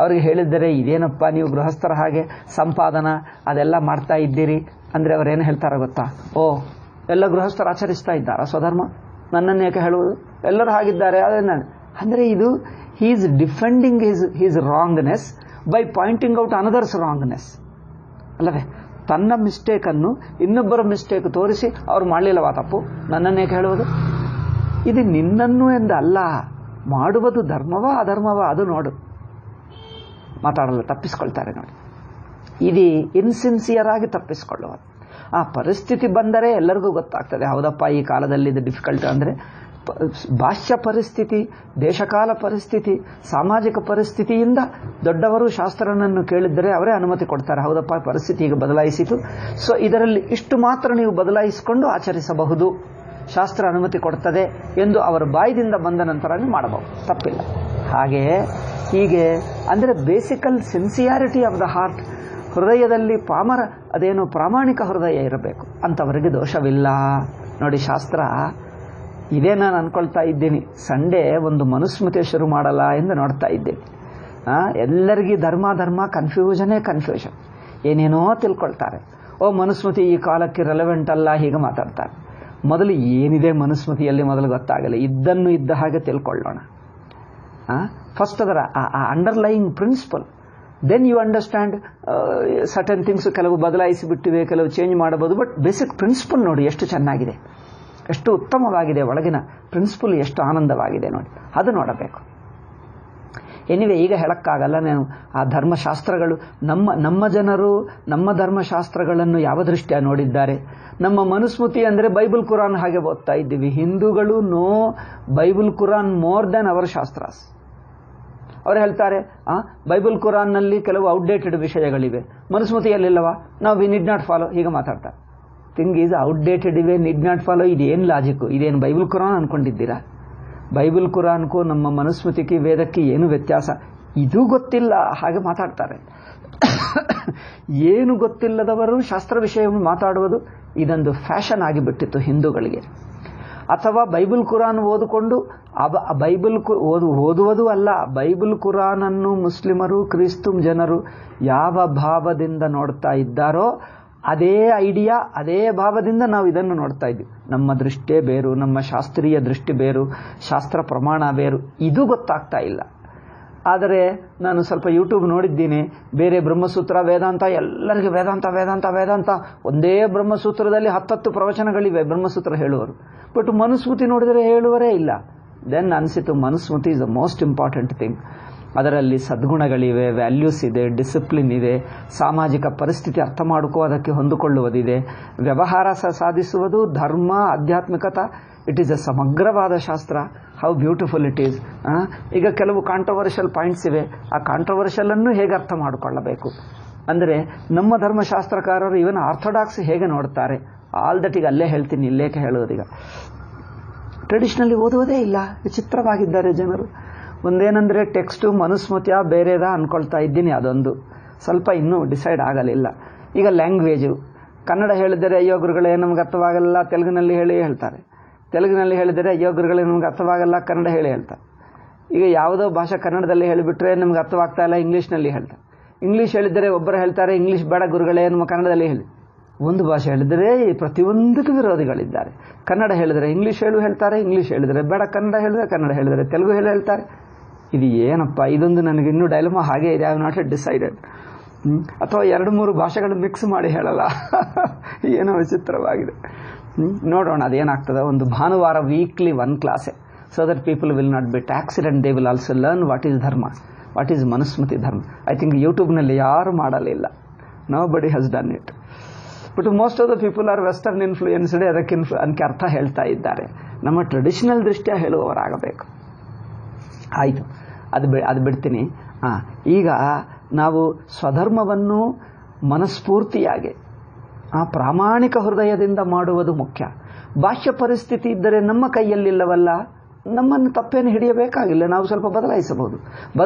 ಅವರಿಗೆ ಹೇಳಿದ್ದರೆ ಇದೇನಪ್ಪ ನೀವು ಗೃಹಸ್ಥರ ಹಾಗೆ ಸಂಪಾದನಾ ಅದೆಲ್ಲ ಮಾಡ್ತಾ ಇದ್ದೀರಿ ಅಂದರೆ ಅವರೇನು ಹೇಳ್ತಾರೋ ಗೊತ್ತಾ? ಓ ಎಲ್ಲ ಗೃಹಸ್ಥರು ಆಚರಿಸ್ತಾ ಇದ್ದಾರಾ ಸ್ವಧರ್ಮ, ನನ್ನನ್ನೇಕೆ ಹೇಳುವುದು, ಎಲ್ಲರೂ ಹಾಗಿದ್ದಾರೆ ಅಂದರೆ ಇದು he is defending his wrongness by pointing out another's wrongness ಅಲ್ಲವೇ? ತನ್ನ ಮಿಸ್ಟೇಕನ್ನು ಇನ್ನೊಬ್ಬರ ಮಿಸ್ಟೇಕ್ ತೋರಿಸಿ ಅವ್ರು ಮಾಡಲಿಲ್ಲವಾ ತಪ್ಪು, ನನ್ನನ್ನೇಕೆ ಹೇಳುವುದು? ಇದು ನಿನ್ನನ್ನು ಎಂದಲ್ಲ, ಮಾಡುವುದು ಧರ್ಮವಾ ಅಧರ್ಮವಾ ಅದು ನೋಡು. ಮಾತಾಡಲ್ಲ, ತಪ್ಪಿಸ್ಕೊಳ್ತಾರೆ ನೋಡಿ. ಇದು ಇನ್ಸಿನ್ಸಿಯರ್ ಆಗಿ ತಪ್ಪಿಸ್ಕೊಳ್ಳುವುದು. ಆ ಪರಿಸ್ಥಿತಿ ಬಂದರೆ ಎಲ್ಲರಿಗೂ ಗೊತ್ತಾಗ್ತದೆ, ಹೌದಪ್ಪ ಈ ಕಾಲದಲ್ಲಿ ಇದು ಡಿಫಿಕಲ್ಟ್. ಅಂದರೆ ಬಾಹ್ಯ ಪರಿಸ್ಥಿತಿ, ದೇಶಕಾಲ ಪರಿಸ್ಥಿತಿ, ಸಾಮಾಜಿಕ ಪರಿಸ್ಥಿತಿಯಿಂದ ದೊಡ್ಡವರು ಶಾಸ್ತ್ರನನ್ನು ಕೇಳಿದ್ದರೆ ಅವರೇ ಅನುಮತಿ ಕೊಡ್ತಾರೆ, ಹೌದಪ್ಪ ಪರಿಸ್ಥಿತಿ ಈಗ ಬದಲಾಯಿಸಿತು, ಸೊ ಇದರಲ್ಲಿ ಇಷ್ಟು ಮಾತ್ರ ನೀವು ಬದಲಾಯಿಸಿಕೊಂಡು ಆಚರಿಸಬಹುದು, ಶಾಸ್ತ್ರ ಅನುಮತಿ ಕೊಡ್ತದೆ ಎಂದು ಅವರ ಬಾಯಿದಿಂದ ಬಂದ ನಂತರನೇ ಮಾಡಬಹುದು, ತಪ್ಪಿಲ್ಲ. ಹಾಗೆಯೇ ಹೀಗೆ ಅಂದರೆ ಬೇಸಿಕಲ್ ಸಿನ್ಸಿಯಾರಿಟಿ ಆಫ್ ದ ಹಾರ್ಟ್, ಹೃದಯದಲ್ಲಿ ಅದೇನು ಪ್ರಾಮಾಣಿಕ ಹೃದಯ ಇರಬೇಕು, ಅಂಥವರಿಗೆ ದೋಷವಿಲ್ಲ. ನೋಡಿ ಶಾಸ್ತ್ರ ಇದೇ ನಾನು ಅಂದ್ಕೊಳ್ತಾ ಇದ್ದೀನಿ, ಸಂಡೇ ಒಂದು ಮನುಸ್ಮೃತಿ ಶುರು ಮಾಡಲ್ಲ ಎಂದು ನೋಡ್ತಾ ಇದ್ದೀನಿ. ಎಲ್ಲರಿಗೂ ಧರ್ಮ ಕನ್ಫ್ಯೂಷನ್, ಏನೇನೋ ತಿಳ್ಕೊಳ್ತಾರೆ. ಮನುಸ್ಮೃತಿ ಈ ಕಾಲಕ್ಕೆ ರೆಲೆವೆಂಟ್ ಅಲ್ಲ, ಹೀಗೆ ಮಾತಾಡ್ತಾರೆ. ಮೊದಲು ಏನಿದೆ ಮನುಸ್ಮೃತಿಯಲ್ಲಿ ಮೊದಲು ಗೊತ್ತಾಗಲ್ಲ, ಇದ್ದನ್ನು ಇದ್ದ ಹಾಗೆ ತಿಳ್ಕೊಳ್ಳೋಣ. ಫಸ್ಟ್ ಅದರ underlying principle, then you understand certain things. ಕೆಲವು ಬದಲಾಯಿಸಿಬಿಟ್ಟಿವೆ, ಕೆಲವು ಚೇಂಜ್ ಮಾಡಬಹುದು, ಬಟ್ ಬೇಸಿಕ್ ಪ್ರಿನ್ಸಿಪಲ್ ನೋಡಿ ಎಷ್ಟು ಚೆನ್ನಾಗಿದೆ, ಎಷ್ಟು ಉತ್ತಮವಾಗಿದೆ, ಒಳಗಿನ ಪ್ರಿನ್ಸಿಪಲ್ ಎಷ್ಟು ಆನಂದವಾಗಿದೆ ನೋಡಿ, ಅದು ನೋಡಬೇಕು. ಎನಿವೆ ಈಗ ಹೇಳಕ್ಕಾಗಲ್ಲ. ನಾನು ಆ ಧರ್ಮಶಾಸ್ತ್ರಗಳು ನಮ್ಮ ಜನರು ನಮ್ಮ ಧರ್ಮಶಾಸ್ತ್ರಗಳನ್ನು ಯಾವ ದೃಷ್ಟಿಯ ನೋಡಿದ್ದಾರೆ. ನಮ್ಮ ಮನುಸ್ಮೃತಿ ಅಂದರೆ ಬೈಬಲ್ ಕುರಾನ್ ಹಾಗೆ ಓದ್ತಾ ಇದ್ದೀವಿ. ಹಿಂದೂಗಳು know Bible Quran more than ಅವರ್ ಶಾಸ್ತ್ರಾಸ್. ಅವರು ಹೇಳ್ತಾರೆ ಬೈಬಲ್ ಕುರಾನ್ನಲ್ಲಿ ಕೆಲವು ಔಟ್ಡೇಟೆಡ್ ವಿಷಯಗಳಿವೆ, ಮನುಸ್ಮೃತಿಯಲ್ಲಿಲ್ಲವಾ, ನಾವು ವಿ ನಿಡ್ ನಾಟ್ ಫಾಲೋ, ಹೀಗೆ ಮಾತಾಡ್ತಾರೆ. ಥಿಂಗ್ ಈಸ್ ಔಟ್ಡೇಟೆಡ್ ಇವೆ, ನಿಡ್ ನಾಟ್ ಫಾಲೋ, ಇದೇನು ಲಾಜಿಕ್ಕು, ಇದೇನು ಬೈಬಲ್ ಕುರಾನ್ ಅನ್ಕೊಂಡಿದ್ದೀರಾ? ಬೈಬಲ್ ಕುರಾನ್ಗೂ ನಮ್ಮ ಮನುಸ್ಮೃತಿಗೆ ವೇದಕ್ಕೆ ಏನು ವ್ಯತ್ಯಾಸ ಇದು ಗೊತ್ತಿಲ್ಲ ಹಾಗೆ ಮಾತಾಡ್ತಾರೆ. ಏನು ಗೊತ್ತಿಲ್ಲದವರು ಶಾಸ್ತ್ರ ವಿಷಯವನ್ನು ಮಾತಾಡುವುದು ಇದೊಂದು ಫ್ಯಾಷನ್ ಆಗಿಬಿಟ್ಟಿತ್ತು ಹಿಂದೂಗಳಿಗೆ. ಅಥವಾ ಬೈಬಲ್ ಕುರಾನ್ ಓದಿಕೊಂಡು ಬೈಬಲ್ ಓದುವುದು ಅಲ್ಲ, ಬೈಬಲ್ ಕುರಾನನ್ನು ಮುಸ್ಲಿಮರು ಕ್ರಿಸ್ತು ಜನರು ಯಾವ ಭಾವದಿಂದ ನೋಡ್ತಾ ಇದ್ದಾರೋ ಅದೇ ಐಡಿಯಾ ಅದೇ ಭಾವದಿಂದ ನಾವು ಇದನ್ನು ನೋಡ್ತಾ ಇದ್ದೀವಿ. ನಮ್ಮ ದೃಷ್ಟಿಯೇ ಬೇರು, ನಮ್ಮ ಶಾಸ್ತ್ರೀಯ ದೃಷ್ಟಿ ಬೇರು, ಶಾಸ್ತ್ರ ಪ್ರಮಾಣ ಬೇರು, ಇದು ಗೊತ್ತಾಗ್ತಾ ಇಲ್ಲ. ಆದರೆ ನಾನು ಸ್ವಲ್ಪ ಯೂಟ್ಯೂಬ್ ನೋಡಿದ್ದೀನಿ, ಬೇರೆ ಬ್ರಹ್ಮಸೂತ್ರ ವೇದಾಂತ, ಎಲ್ಲರಿಗೆ ವೇದಾಂತ ವೇದಾಂತ ವೇದಾಂತ, ಒಂದೇ ಬ್ರಹ್ಮಸೂತ್ರದಲ್ಲಿ 10 ಪ್ರವಚನಗಳಿವೆ ಬ್ರಹ್ಮಸೂತ್ರ ಹೇಳುವರು. ಬಟ್ ಮನುಸ್ಮೃತಿ ನೋಡಿದರೆ ಹೇಳುವರೇ ಇಲ್ಲ. ದೆನ್ ಅನಿಸಿತು Manusmriti is the most important thing. ಅದರಲ್ಲಿ ಸದ್ಗುಣಗಳಿವೆ, ವ್ಯಾಲ್ಯೂಸ್ ಇದೆ, ಡಿಸಿಪ್ಲಿನ್ ಇದೆ, ಸಾಮಾಜಿಕ ಪರಿಸ್ಥಿತಿ ಅರ್ಥ ಅದಕ್ಕೆ ಹೊಂದಿಕೊಳ್ಳುವುದಿದೆ, ವ್ಯವಹಾರ ಸಾಧಿಸುವುದು, ಧರ್ಮ, ಆಧ್ಯಾತ್ಮಿಕತೆ. ಇಟ್ ಈಸ್ ಎ ಸಮಗ್ರವಾದ ಶಾಸ್ತ್ರ. How beautiful it is. ಈಗ ಕೆಲವು ಕಾಂಟ್ರವರ್ಷಿಯಲ್ ಪಾಯಿಂಟ್ಸ್ ಇವೆ, ಆ ಕಾಂಟ್ರವರ್ಷಿಯಲ್ ಅನ್ನು ಹೇಗೆ ಅರ್ಥ ಮಾಡಿಕೊಳ್ಳಬೇಕು ಅಂದರೆ ನಮ್ಮ ಧರ್ಮಶಾಸ್ತ್ರಕಾರರು ಇವನ್ ಆರ್ಥೋಡಾಕ್ಸ್ ಹೇಗೆ ನೋಡ್ತಾರೆ, ಆಲ್ ದಟ್ ಈಗ ಅಲ್ಲೇ ಹೇಳ್ತೀನಿ, ಇಲ್ಲೇಕೆ ಹೇಳೋದೀಗ. ಟ್ರೆಡಿಷನಲಿ ಓದುವುದೇ ಇಲ್ಲ, ವಿಚಿತ್ರವಾಗಿದ್ದಾರೆ ಜನರು. ಒಂದೇನೆಂದರೆ ಟೆಕ್ಸ್ಟು ಮನುಸ್ಮೃತಿಯ ಬೇರೆದ ಅಂದ್ಕೊಳ್ತಾ ಇದ್ದೀನಿ, ಅದೊಂದು ಸ್ವಲ್ಪ ಇನ್ನೂ ಡಿಸೈಡ್ ಆಗಲಿಲ್ಲ. ಈಗ ಲ್ಯಾಂಗ್ವೇಜು, ಕನ್ನಡ ಹೇಳಿದರೆ ಅಯ್ಯೋ ಗುರುಗಳೇ ನಮ್ಗೆ ಅರ್ಥವಾಗಲ್ಲ, ತೆಲುಗಿನಲ್ಲಿ ಹೇಳಿ ಹೇಳ್ತಾರೆ. ತೆಲುಗಿನಲ್ಲಿ ಹೇಳಿದರೆ ಅಯ್ಯೋ ಗುರುಗಳೇ ನಮ್ಗೆ ಅರ್ಥವಾಗಲ್ಲ, ಕನ್ನಡ ಹೇಳಿ ಹೇಳ್ತಾರೆ. ಈಗ ಯಾವುದೋ ಭಾಷೆ ಕನ್ನಡದಲ್ಲಿ ಹೇಳಿಬಿಟ್ರೆ ನಮ್ಗೆ ಅರ್ಥವಾಗ್ತಾ ಇಲ್ಲ, ಇಂಗ್ಲೀಷ್ನಲ್ಲಿ ಹೇಳ್ತಾರೆ. ಇಂಗ್ಲೀಷ್ ಹೇಳಿದರೆ ಒಬ್ಬರು ಹೇಳ್ತಾರೆ ಇಂಗ್ಲೀಷ್ ಬೇಡ ಗುರುಗಳೇ ನಮ್ಮ ಕನ್ನಡದಲ್ಲಿ ಹೇಳಿ. ಒಂದು ಭಾಷೆ ಹೇಳಿದರೆ ಪ್ರತಿಯೊಂದಕ್ಕೂ ವಿರೋಧಿಗಳಿದ್ದಾರೆ. ಕನ್ನಡ ಹೇಳಿದರೆ ಇಂಗ್ಲೀಷ್ ಹೇಳ್ತಾರೆ, ಇಂಗ್ಲೀಷ್ ಹೇಳಿದರೆ ಬೇಡ ಕನ್ನಡ ಹೇಳಿದರೆ, ಕನ್ನಡ ಹೇಳಿದರೆ ತೆಲುಗು ಹೇಳ್ತಾರೆ. ಇದು ಏನಪ್ಪ, ಇದೊಂದು ನನಗೆ ಇನ್ನೂ ಡೈಲಮಾ ಹಾಗೆ ಇದೆ. I have not decided. ಅಥವಾ 2-3 ಭಾಷೆಗಳು ಮಿಕ್ಸ್ ಮಾಡಿ ಹೇಳಲ್ಲ, ಏನೋ ವಿಚಿತ್ರವಾಗಿದೆ. ನೋಡೋಣ ಅದೇನಾಗ್ತದೆ. ಒಂದು ಭಾನುವಾರ ವೀಕ್ಲಿ 1 ಕ್ಲಾಸೆ, so that people will not be taxed and they will also learn what is dharma, what is Manusmriti dharma. I think ಯೂಟ್ಯೂಬ್ನಲ್ಲಿ ಯಾರು ಮಾಡಲಿಲ್ಲ, nobody has done it. But most of the people are western influenced, ಅದಕ್ಕೆ ಅರ್ಥ ಹೇಳ್ತಾ ಇದ್ದಾರೆ. ನಮ್ಮ ಟ್ರೆಡಿಷನಲ್ ದೃಷ್ಟಿಯ ಹೇಳುವವರಾಗಬೇಕು. ಆಯಿತು, ಅದು ಬಿಡ್ತೀನಿ. ಈಗ ನಾವು ಸ್ವಧರ್ಮವನ್ನು ಮನಸ್ಫೂರ್ತಿಯಾಗಿ ಪ್ರಾಮಾಣಿಕ ಹೃದಯದಿಂದ ಮಾಡುವುದು ಮುಖ್ಯ. ಬಾಹ್ಯ ಪರಿಸ್ಥಿತಿ ಇದ್ದರೆ ನಮ್ಮ ಕೈಯಲ್ಲಿಲ್ಲವಲ್ಲ, ನಮ್ಮನ್ನು ತಪ್ಪೇನು ಹಿಡಿಯಬೇಕಾಗಿಲ್ಲ, ನಾವು ಸ್ವಲ್ಪ ಬದಲಾಯಿಸಬಹುದು.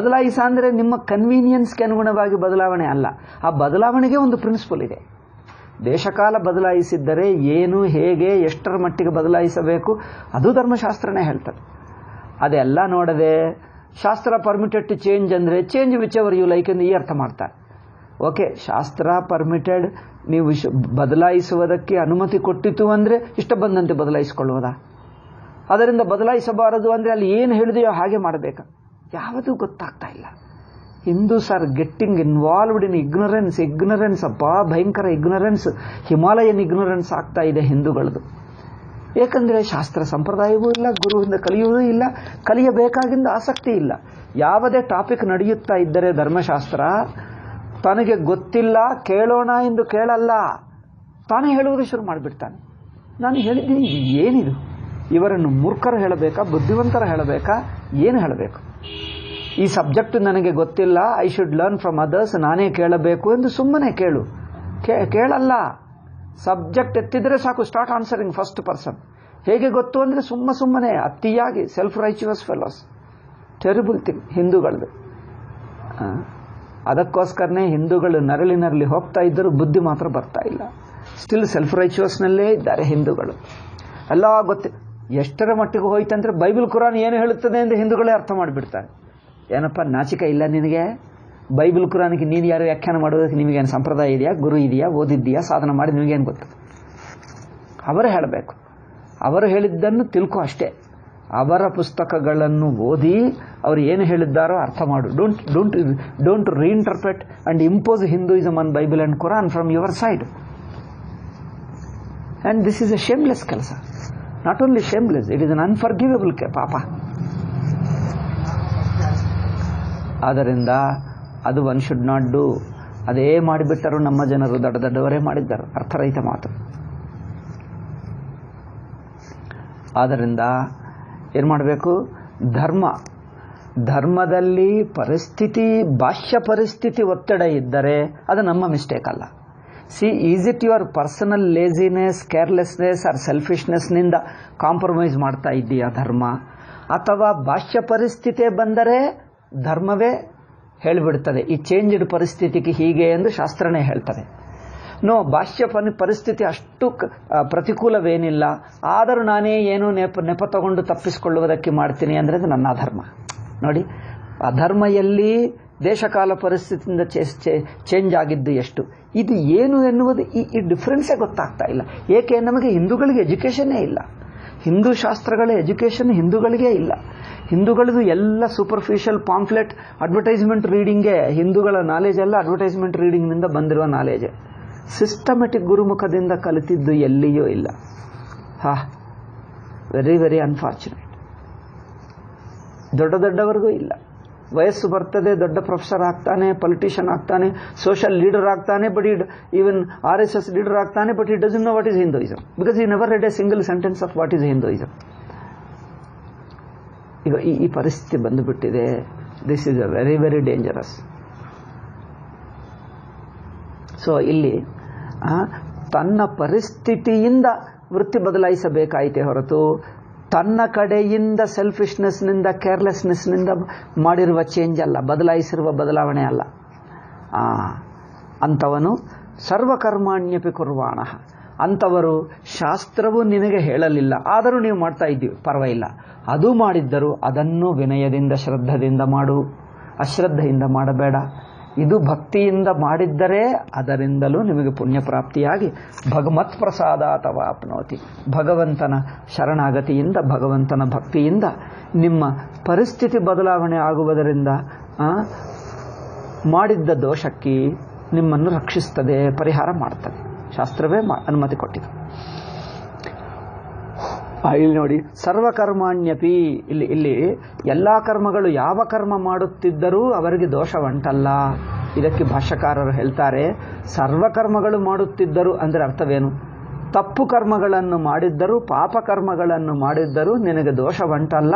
ಅಂದರೆ ನಿಮ್ಮ ಕನ್ವೀನಿಯನ್ಸ್ಗೆ ಅನುಗುಣವಾಗಿ ಬದಲಾವಣೆ ಅಲ್ಲ, ಆ ಬದಲಾವಣೆಗೆ ಒಂದು ಪ್ರಿನ್ಸಿಪಲ್ ಇದೆ. ದೇಶಕಾಲ ಬದಲಾಯಿಸಿದ್ದರೆ ಏನು, ಹೇಗೆ, ಎಷ್ಟರ ಮಟ್ಟಿಗೆ ಬದಲಾಯಿಸಬೇಕು ಅದು ಧರ್ಮಶಾಸ್ತ್ರನೇ ಹೇಳ್ತದೆ. ಅದೆಲ್ಲ ನೋಡದೆ ಶಾಸ್ತ್ರ ಪರ್ಮಿಟೆಡ್ ಟು ಚೇಂಜ್ ಅಂದರೆ change whichever you like ಎಂದು ಈ ಅರ್ಥ ಮಾಡ್ತಾರೆ. ಓಕೆ, ಶಾಸ್ತ್ರ ಪರ್ಮಿಟೆಡ್, ನೀವು ಬದಲಾಯಿಸುವುದಕ್ಕೆ ಅನುಮತಿ ಕೊಟ್ಟಿತು ಅಂದರೆ ಇಷ್ಟ ಬಂದಂತೆ ಬದಲಾಯಿಸಿಕೊಳ್ಳುವುದಾ? ಅದರಿಂದ ಬದಲಾಯಿಸಬಾರದು ಅಂದರೆ ಅಲ್ಲಿ ಏನು ಹೇಳಿದೆಯೋ ಹಾಗೆ ಮಾಡಬೇಕಾ? ಯಾವುದೂ ಗೊತ್ತಾಗ್ತಾ ಇಲ್ಲ. Hindus are getting involved in ignorance ಅಪ್ಪ, ಭಯಂಕರ ಇಗ್ನರೆನ್ಸ್, ಹಿಮಾಲಯನ್ ಇಗ್ನರೆನ್ಸ್ ಆಗ್ತಾ ಇದೆ ಹಿಂದೂಗಳದು. ಏಕೆಂದರೆ ಶಾಸ್ತ್ರ ಸಂಪ್ರದಾಯವೂ ಇಲ್ಲ, ಗುರುವಿಂದ ಕಲಿಯುವುದೂ ಇಲ್ಲ, ಕಲಿಯಬೇಕಾಗಿಂದ ಆಸಕ್ತಿ ಇಲ್ಲ. ಯಾವುದೇ ಟಾಪಿಕ್ ನಡೆಯುತ್ತಾ ಇದ್ದರೆ ಧರ್ಮಶಾಸ್ತ್ರ ತನಗೆ ಗೊತ್ತಿಲ್ಲ, ಕೇಳೋಣ ಎಂದು ಕೇಳಲ್ಲ, ತಾನೇ ಹೇಳುವುದು ಶುರು ಮಾಡಿಬಿಡ್ತಾನೆ. ನಾನು ಹೇಳಿದ್ದೀನಿ, ಏನಿದು, ಇವರನ್ನು ಮೂರ್ಖರು ಹೇಳಬೇಕಾ, ಬುದ್ಧಿವಂತರ ಹೇಳಬೇಕಾ, ಏನು ಹೇಳಬೇಕು? ಈ ಸಬ್ಜೆಕ್ಟ್ ನನಗೆ ಗೊತ್ತಿಲ್ಲ, I should learn from others, ನಾನೇ ಕೇಳಬೇಕು ಎಂದು ಸುಮ್ಮನೆ ಕೇಳಲ್ಲ. ಸಬ್ಜೆಕ್ಟ್ ಎತ್ತಿದರೆ ಸಾಕು, ಸ್ಟಾರ್ಟ್ ಆನ್ಸರಿಂಗ್ ಫಸ್ಟ್ ಪರ್ಸನ್. ಹೇಗೆ ಗೊತ್ತು ಅಂದರೆ ಸುಮ್ಮನೆ ಅತಿಯಾಗಿ ಸೆಲ್ಫ್ ರೈಚುವಸ್ ಫೆಲೋಸ್, ಟೆರಿಬಲ್ ಥಿಂಗ್ ಹಿಂದೂಗಳದು. ಅದಕ್ಕೋಸ್ಕರನೇ ಹಿಂದೂಗಳು ನರಳಿ ಹೋಗ್ತಾ ಇದ್ದರೂ ಬುದ್ಧಿ ಮಾತ್ರ ಬರ್ತಾ ಇಲ್ಲ. ಸ್ಟಿಲ್ ಸೆಲ್ಫ್ ರೈಚುವಸ್ನಲ್ಲೇ ಇದ್ದಾರೆ ಹಿಂದೂಗಳು. ಎಲ್ಲ ಗೊತ್ತು, ಎಷ್ಟರ ಮಟ್ಟಿಗೆ ಹೋಯ್ತಂದ್ರೆ ಬೈಬಲ್ ಕುರಾನ್ ಏನು ಹೇಳುತ್ತದೆ ಎಂದು ಹಿಂದೂಗಳೇ ಅರ್ಥ ಮಾಡಿಬಿಡ್ತಾರೆ. ಏನಪ್ಪ ನಾಚಿಕೆ ಇಲ್ಲ ನಿನಗೆ? ಬೈಬಲ್ ಕುರಾನ್ಗೆ ನೀನು ಯಾರು ವ್ಯಾಖ್ಯಾನ ಮಾಡೋದಕ್ಕೆ ನಿಮಗೇನು ಸಂಪ್ರದಾಯ ಇದೆಯಾ, ಗುರು ಇದೆಯಾ, ಓದಿದ್ದೀಯಾ, ಸಾಧನ ಮಾಡಿ ನಿಮಗೇನು ಗೊತ್ತು? ಅವರೇ ಹೇಳಬೇಕು, ಅವರು ಹೇಳಿದ್ದನ್ನು ತಿಳ್ಕೊ ಅಷ್ಟೇ. ಅವರ ಪುಸ್ತಕಗಳನ್ನು ಓದಿ ಅವರು ಏನು ಹೇಳಿದ್ದಾರೋ ಅರ್ಥ ಮಾಡು. Don't reinterpret and impose Hinduism on Bible and Quran from your side. And this is a shameless ಕೆಲಸ. Not only shameless, it is un unforgivable ಪಾಪ. ಆದ್ದರಿಂದ ಅದು ಒನ್ ಶುಡ್ ನಾಟ್ ಡೂ. ಅದೇ ಮಾಡಿಬಿಟ್ಟರು ನಮ್ಮ ಜನರು, ದೊಡ್ಡವರೇ ಮಾಡಿದ್ದರು, ಅರ್ಥರಹಿತ ಮಾತು. ಆದ್ದರಿಂದ ಏನು ಮಾಡಬೇಕು? ಧರ್ಮದಲ್ಲಿ ಪರಿಸ್ಥಿತಿ, ಬಾಹ್ಯ ಪರಿಸ್ಥಿತಿ ಒತ್ತಡ ಇದ್ದರೆ ಅದು ನಮ್ಮ ಮಿಸ್ಟೇಕ್ ಅಲ್ಲ. Is it your personal laziness, carelessness or ಸೆಲ್ಫಿಶ್ನೆಸ್ನಿಂದ ಕಾಂಪ್ರಮೈಸ್ ಮಾಡ್ತಾ ಇದ್ದೀಯಾ ಧರ್ಮ? ಅಥವಾ ಬಾಹ್ಯ ಪರಿಸ್ಥಿತಿ ಬಂದರೆ ಧರ್ಮವೇ ಹೇಳಿಬಿಡ್ತದೆ ಈ ಚೇಂಜ್ಡ್ ಪರಿಸ್ಥಿತಿಗೆ ಹೀಗೆ ಎಂದು ಶಾಸ್ತ್ರನೇ ಹೇಳ್ತದೆ. ನೋ, ಬಾಹ್ಯ ಪರಿಸ್ಥಿತಿ ಅಷ್ಟು ಪ್ರತಿಕೂಲವೇನಿಲ್ಲ, ಆದರೂ ನಾನೇ ಏನೋ ನೆಪ ತಗೊಂಡು ತಪ್ಪಿಸಿಕೊಳ್ಳುವುದಕ್ಕೆ ಮಾಡ್ತೀನಿ ಅಂದರೆ ಅದು ನನ್ನ ಅಧರ್ಮ. ನೋಡಿ, ಅಧರ್ಮ ಎಲ್ಲಿ ದೇಶಕಾಲ ಪರಿಸ್ಥಿತಿಯಿಂದ ಚೇಂಜ್ ಆಗಿದ್ದು ಎಷ್ಟು, ಇದು ಏನು ಎನ್ನುವುದು ಈ ಡಿಫ್ರೆನ್ಸೇ ಗೊತ್ತಾಗ್ತಾ ಇಲ್ಲ. ಏಕೆ? ನಮಗೆ ಹಿಂದೂಗಳಿಗೆ ಎಜುಕೇಷನ್ನೇ ಇಲ್ಲ. ಹಿಂದೂ ಶಾಸ್ತ್ರಗಳ ಎಜುಕೇಷನ್ ಹಿಂದೂಗಳಿಗೇ ಇಲ್ಲ. ಹಿಂದೂಗಳದು ಎಲ್ಲ ಸೂಪರ್ಫಿಷಿಯಲ್ ಪಾಂಫ್ಲೆಟ್ ಅಡ್ವರ್ಟೈಸ್ಮೆಂಟ್ ರೀಡಿಂಗೇ. ಹಿಂದೂಗಳ ನಾಲೆಜ್ ಎಲ್ಲ ಅಡ್ವರ್ಟೈಸ್ಮೆಂಟ್ ರೀಡಿಂಗ್ನಿಂದ ಬಂದಿರುವ ನಾಲೆಜೇ. ಸಿಸ್ಟಮೆಟಿಕ್ ಗುರುಮುಖದಿಂದ ಕಲಿತಿದ್ದು ಎಲ್ಲಿಯೂ ಇಲ್ಲ. Very very unfortunate. ದೊಡ್ಡವರಿಗೂ ಇಲ್ಲ. ವಯಸ್ಸು ಬರ್ತದೆ, ದೊಡ್ಡ ಪ್ರೊಫೆಸರ್ ಆಗ್ತಾನೆ, ಪೊಲಿಟಿಷಿಯನ್ ಆಗ್ತಾನೆ, ಸೋಷಿಯಲ್ ಲೀಡರ್ ಆಗ್ತಾನೆ, ಬಟ್ ಈವನ್ RSS ಲೀಡರ್ ಆಗ್ತಾನೆ, but it doesn't know what is Hinduism because he never read a single sentence of what is Hinduism. ಈಗ ಈ ಪರಿಸ್ಥಿತಿ ಬಂದುಬಿಟ್ಟಿದೆ. This is a very very dangerous. So ಇಲ್ಲಿ ತನ್ನ ಪರಿಸ್ಥಿತಿಯಿಂದ ವೃತ್ತಿ ಬದಲಾಯಿಸಬೇಕಾಯಿತೆ ಹೊರತು ತನ್ನ ಕಡೆಯಿಂದ ಸೆಲ್ಫಿಶ್ನೆಸ್ನಿಂದ ಕೇರ್ಲೆಸ್ನೆಸ್ನಿಂದ ಮಾಡಿರುವ ಚೇಂಜ್ ಅಲ್ಲ, ಬದಲಾಯಿಸಿರುವ ಬದಲಾವಣೆ ಅಲ್ಲ. ಅಂಥವನು ಸರ್ವಕರ್ಮಾಣ್ಯಪಿ ಕುರ್ವಾಣ. ಅಂಥವರು ಶಾಸ್ತ್ರವು ನಿನಗೆ ಹೇಳಲಿಲ್ಲ, ಆದರೂ ನೀವು ಮಾಡ್ತಾ ಇದ್ದೀವಿ, ಪರವಾಗಿಲ್ಲ. ಅದು ಮಾಡಿದ್ದರೂ ಅದನ್ನು ವಿನಯದಿಂದ ಶ್ರದ್ಧೆಯಿಂದ ಮಾಡು, ಅಶ್ರದ್ಧೆಯಿಂದ ಮಾಡಬೇಡ. ಇದು ಭಕ್ತಿಯಿಂದ ಮಾಡಿದ್ದರೆ ಅದರಿಂದಲೂ ನಿಮಗೆ ಪುಣ್ಯ ಪ್ರಾಪ್ತಿಯಾಗಿ ಭಗವತ್ ಪ್ರಸಾದ ಅಥವಾ ಅಪ್ನೋತಿ. ಭಗವಂತನ ಶರಣಾಗತಿಯಿಂದ, ಭಗವಂತನ ಭಕ್ತಿಯಿಂದ ನಿಮ್ಮ ಪರಿಸ್ಥಿತಿ ಬದಲಾವಣೆ ಆಗುವುದರಿಂದ ಮಾಡಿದ್ದ ದೋಷಕ್ಕೆ ನಿಮ್ಮನ್ನು ರಕ್ಷಿಸ್ತದೆ, ಪರಿಹಾರ ಮಾಡುತ್ತದೆ. ಶಾಸ್ತ್ರವೇ ಅನುಮತಿ ಕೊಟ್ಟಿದೆ. ಇಲ್ಲಿ ನೋಡಿ, ಸರ್ವಕರ್ಮಾಣ್ಯಪಿ, ಇಲ್ಲಿ ಎಲ್ಲ ಕರ್ಮಗಳು, ಯಾವ ಕರ್ಮ ಮಾಡುತ್ತಿದ್ದರೂ ಅವರಿಗೆ ದೋಷವಂಟಲ್ಲ. ಇದಕ್ಕೆ ಭಾಷ್ಯಕಾರರು ಹೇಳ್ತಾರೆ, ಸರ್ವಕರ್ಮಗಳು ಮಾಡುತ್ತಿದ್ದರು ಅಂದರೆ ಅರ್ಥವೇನು? ತಪ್ಪು ಕರ್ಮಗಳನ್ನು ಮಾಡಿದ್ದರೂ, ಪಾಪ ಕರ್ಮಗಳನ್ನು ಮಾಡಿದ್ದರೂ ನಿನಗೆ ದೋಷವಂಟಲ್ಲ.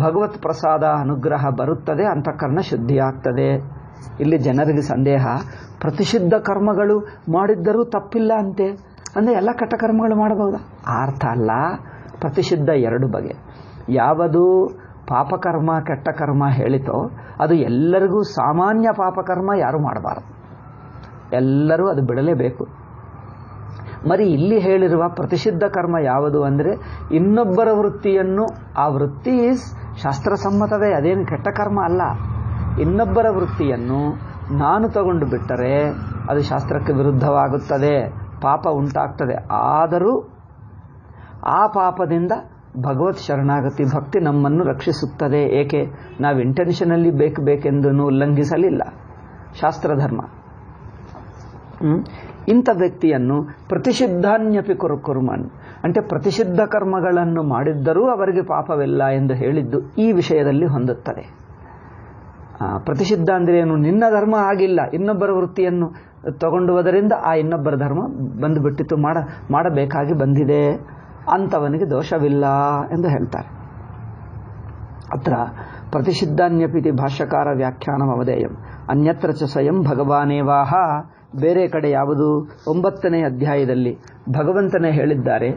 ಭಗವತ್ ಪ್ರಸಾದ ಅನುಗ್ರಹ ಬರುತ್ತದೆ, ಅಂತಃಕರಣ ಶುದ್ಧಿಯಾಗ್ತದೆ. ಇಲ್ಲಿ ಜನರಿಗೆ ಸಂದೇಹ, ಪ್ರತಿಷಿದ್ಧ ಕರ್ಮಗಳು ಮಾಡಿದ್ದರೂ ತಪ್ಪಿಲ್ಲ ಅಂತೆ, ಅಂದರೆ ಎಲ್ಲ ಕೆಟ್ಟ ಕರ್ಮಗಳು ಮಾಡಬಹುದಾ? ಅರ್ಥ ಅಲ್ಲ. ಪ್ರತಿಷಿದ್ಧ ಎರಡು ಬಗೆ. ಯಾವುದು ಪಾಪಕರ್ಮ ಕೆಟ್ಟ ಕರ್ಮ ಹೇಳಿತೋ ಅದು ಎಲ್ಲರಿಗೂ ಸಾಮಾನ್ಯ ಪಾಪಕರ್ಮ ಯಾರು ಮಾಡಬಾರದು, ಎಲ್ಲರೂ ಅದು ಬಿಡಲೇಬೇಕು. ಮರಿ ಇಲ್ಲಿ ಹೇಳಿರುವ ಪ್ರತಿಷಿದ್ಧ ಕರ್ಮ ಯಾವುದು ಅಂದರೆ ಇನ್ನೊಬ್ಬರ ವೃತ್ತಿಯನ್ನು, ಆ ವೃತ್ತಿ ಶಾಸ್ತ್ರಸಮ್ಮತವೇ, ಅದೇನು ಕೆಟ್ಟ ಕರ್ಮ ಅಲ್ಲ. ಇನ್ನೊಬ್ಬರ ವೃತ್ತಿಯನ್ನು ನಾನು ತಗೊಂಡು ಬಿಟ್ಟರೆ ಅದು ಶಾಸ್ತ್ರಕ್ಕೆ ವಿರುದ್ಧವಾಗುತ್ತದೆ, ಪಾಪ ಉಂಟಾಗ್ತದೆ. ಆದರೂ ಆ ಪಾಪದಿಂದ ಭಗವತ್ ಶರಣಾಗತಿ ಭಕ್ತಿ ನಮ್ಮನ್ನು ರಕ್ಷಿಸುತ್ತದೆ. ಏಕೆ? ನಾವು ಇಂಟೆನ್ಷನಲ್ಲಿ ಬೇಕೆಂದು ಉಲ್ಲಂಘಿಸಲಿಲ್ಲ ಶಾಸ್ತ್ರಧರ್ಮ. ಇಂಥ ವ್ಯಕ್ತಿಯನ್ನು ಪ್ರತಿಷಿದ್ಧಾನ್ಯಪಿ ಕುರ್ಮನ್ అంటే ಪ್ರತಿಷಿದ್ಧ ಕರ್ಮಗಳನ್ನು ಮಾಡಿದ್ದರೂ ಅವರಿಗೆ ಪಾಪವಿಲ್ಲ ಎಂದು ಹೇಳಿದ್ದು ಈ ವಿಷಯದಲ್ಲಿ ಹೊಂದುತ್ತದೆ. ಪ್ರತಿಷಿದ್ಧ ಅಂದರೆ ಏನು? ನಿನ್ನ ಧರ್ಮ ಆಗಿಲ್ಲ, ಇನ್ನೊಬ್ಬರ ವೃತ್ತಿಯನ್ನು ತಗೊಂಡುವುದರಿಂದ ಆ ಇನ್ನೊಬ್ಬರ ಧರ್ಮ ಬಂದುಬಿಟ್ಟಿತು, ಮಾಡಬೇಕಾಗಿ ಬಂದಿದೆ, ಅಂಥವನಿಗೆ ದೋಷವಿಲ್ಲ ಎಂದು ಹೇಳ್ತಾರೆ. ಅತ್ರ ಪ್ರತಿಷಿದ್ಧಾನ್ಯಪಿತಿ ಭಾಷ್ಯಕಾರ ವ್ಯಾಖ್ಯಾನಂ ಅವಧೇಯಂ ಅನ್ಯತ್ರ ಚ ಸ್ವಯಂ ಭಗವಾನೇವಾಹ. ಬೇರೆ ಕಡೆ ಯಾವುದು? 9ನೇ ಅಧ್ಯಾಯದಲ್ಲಿ ಭಗವಂತನೇ ಹೇಳಿದ್ದಾರೆ.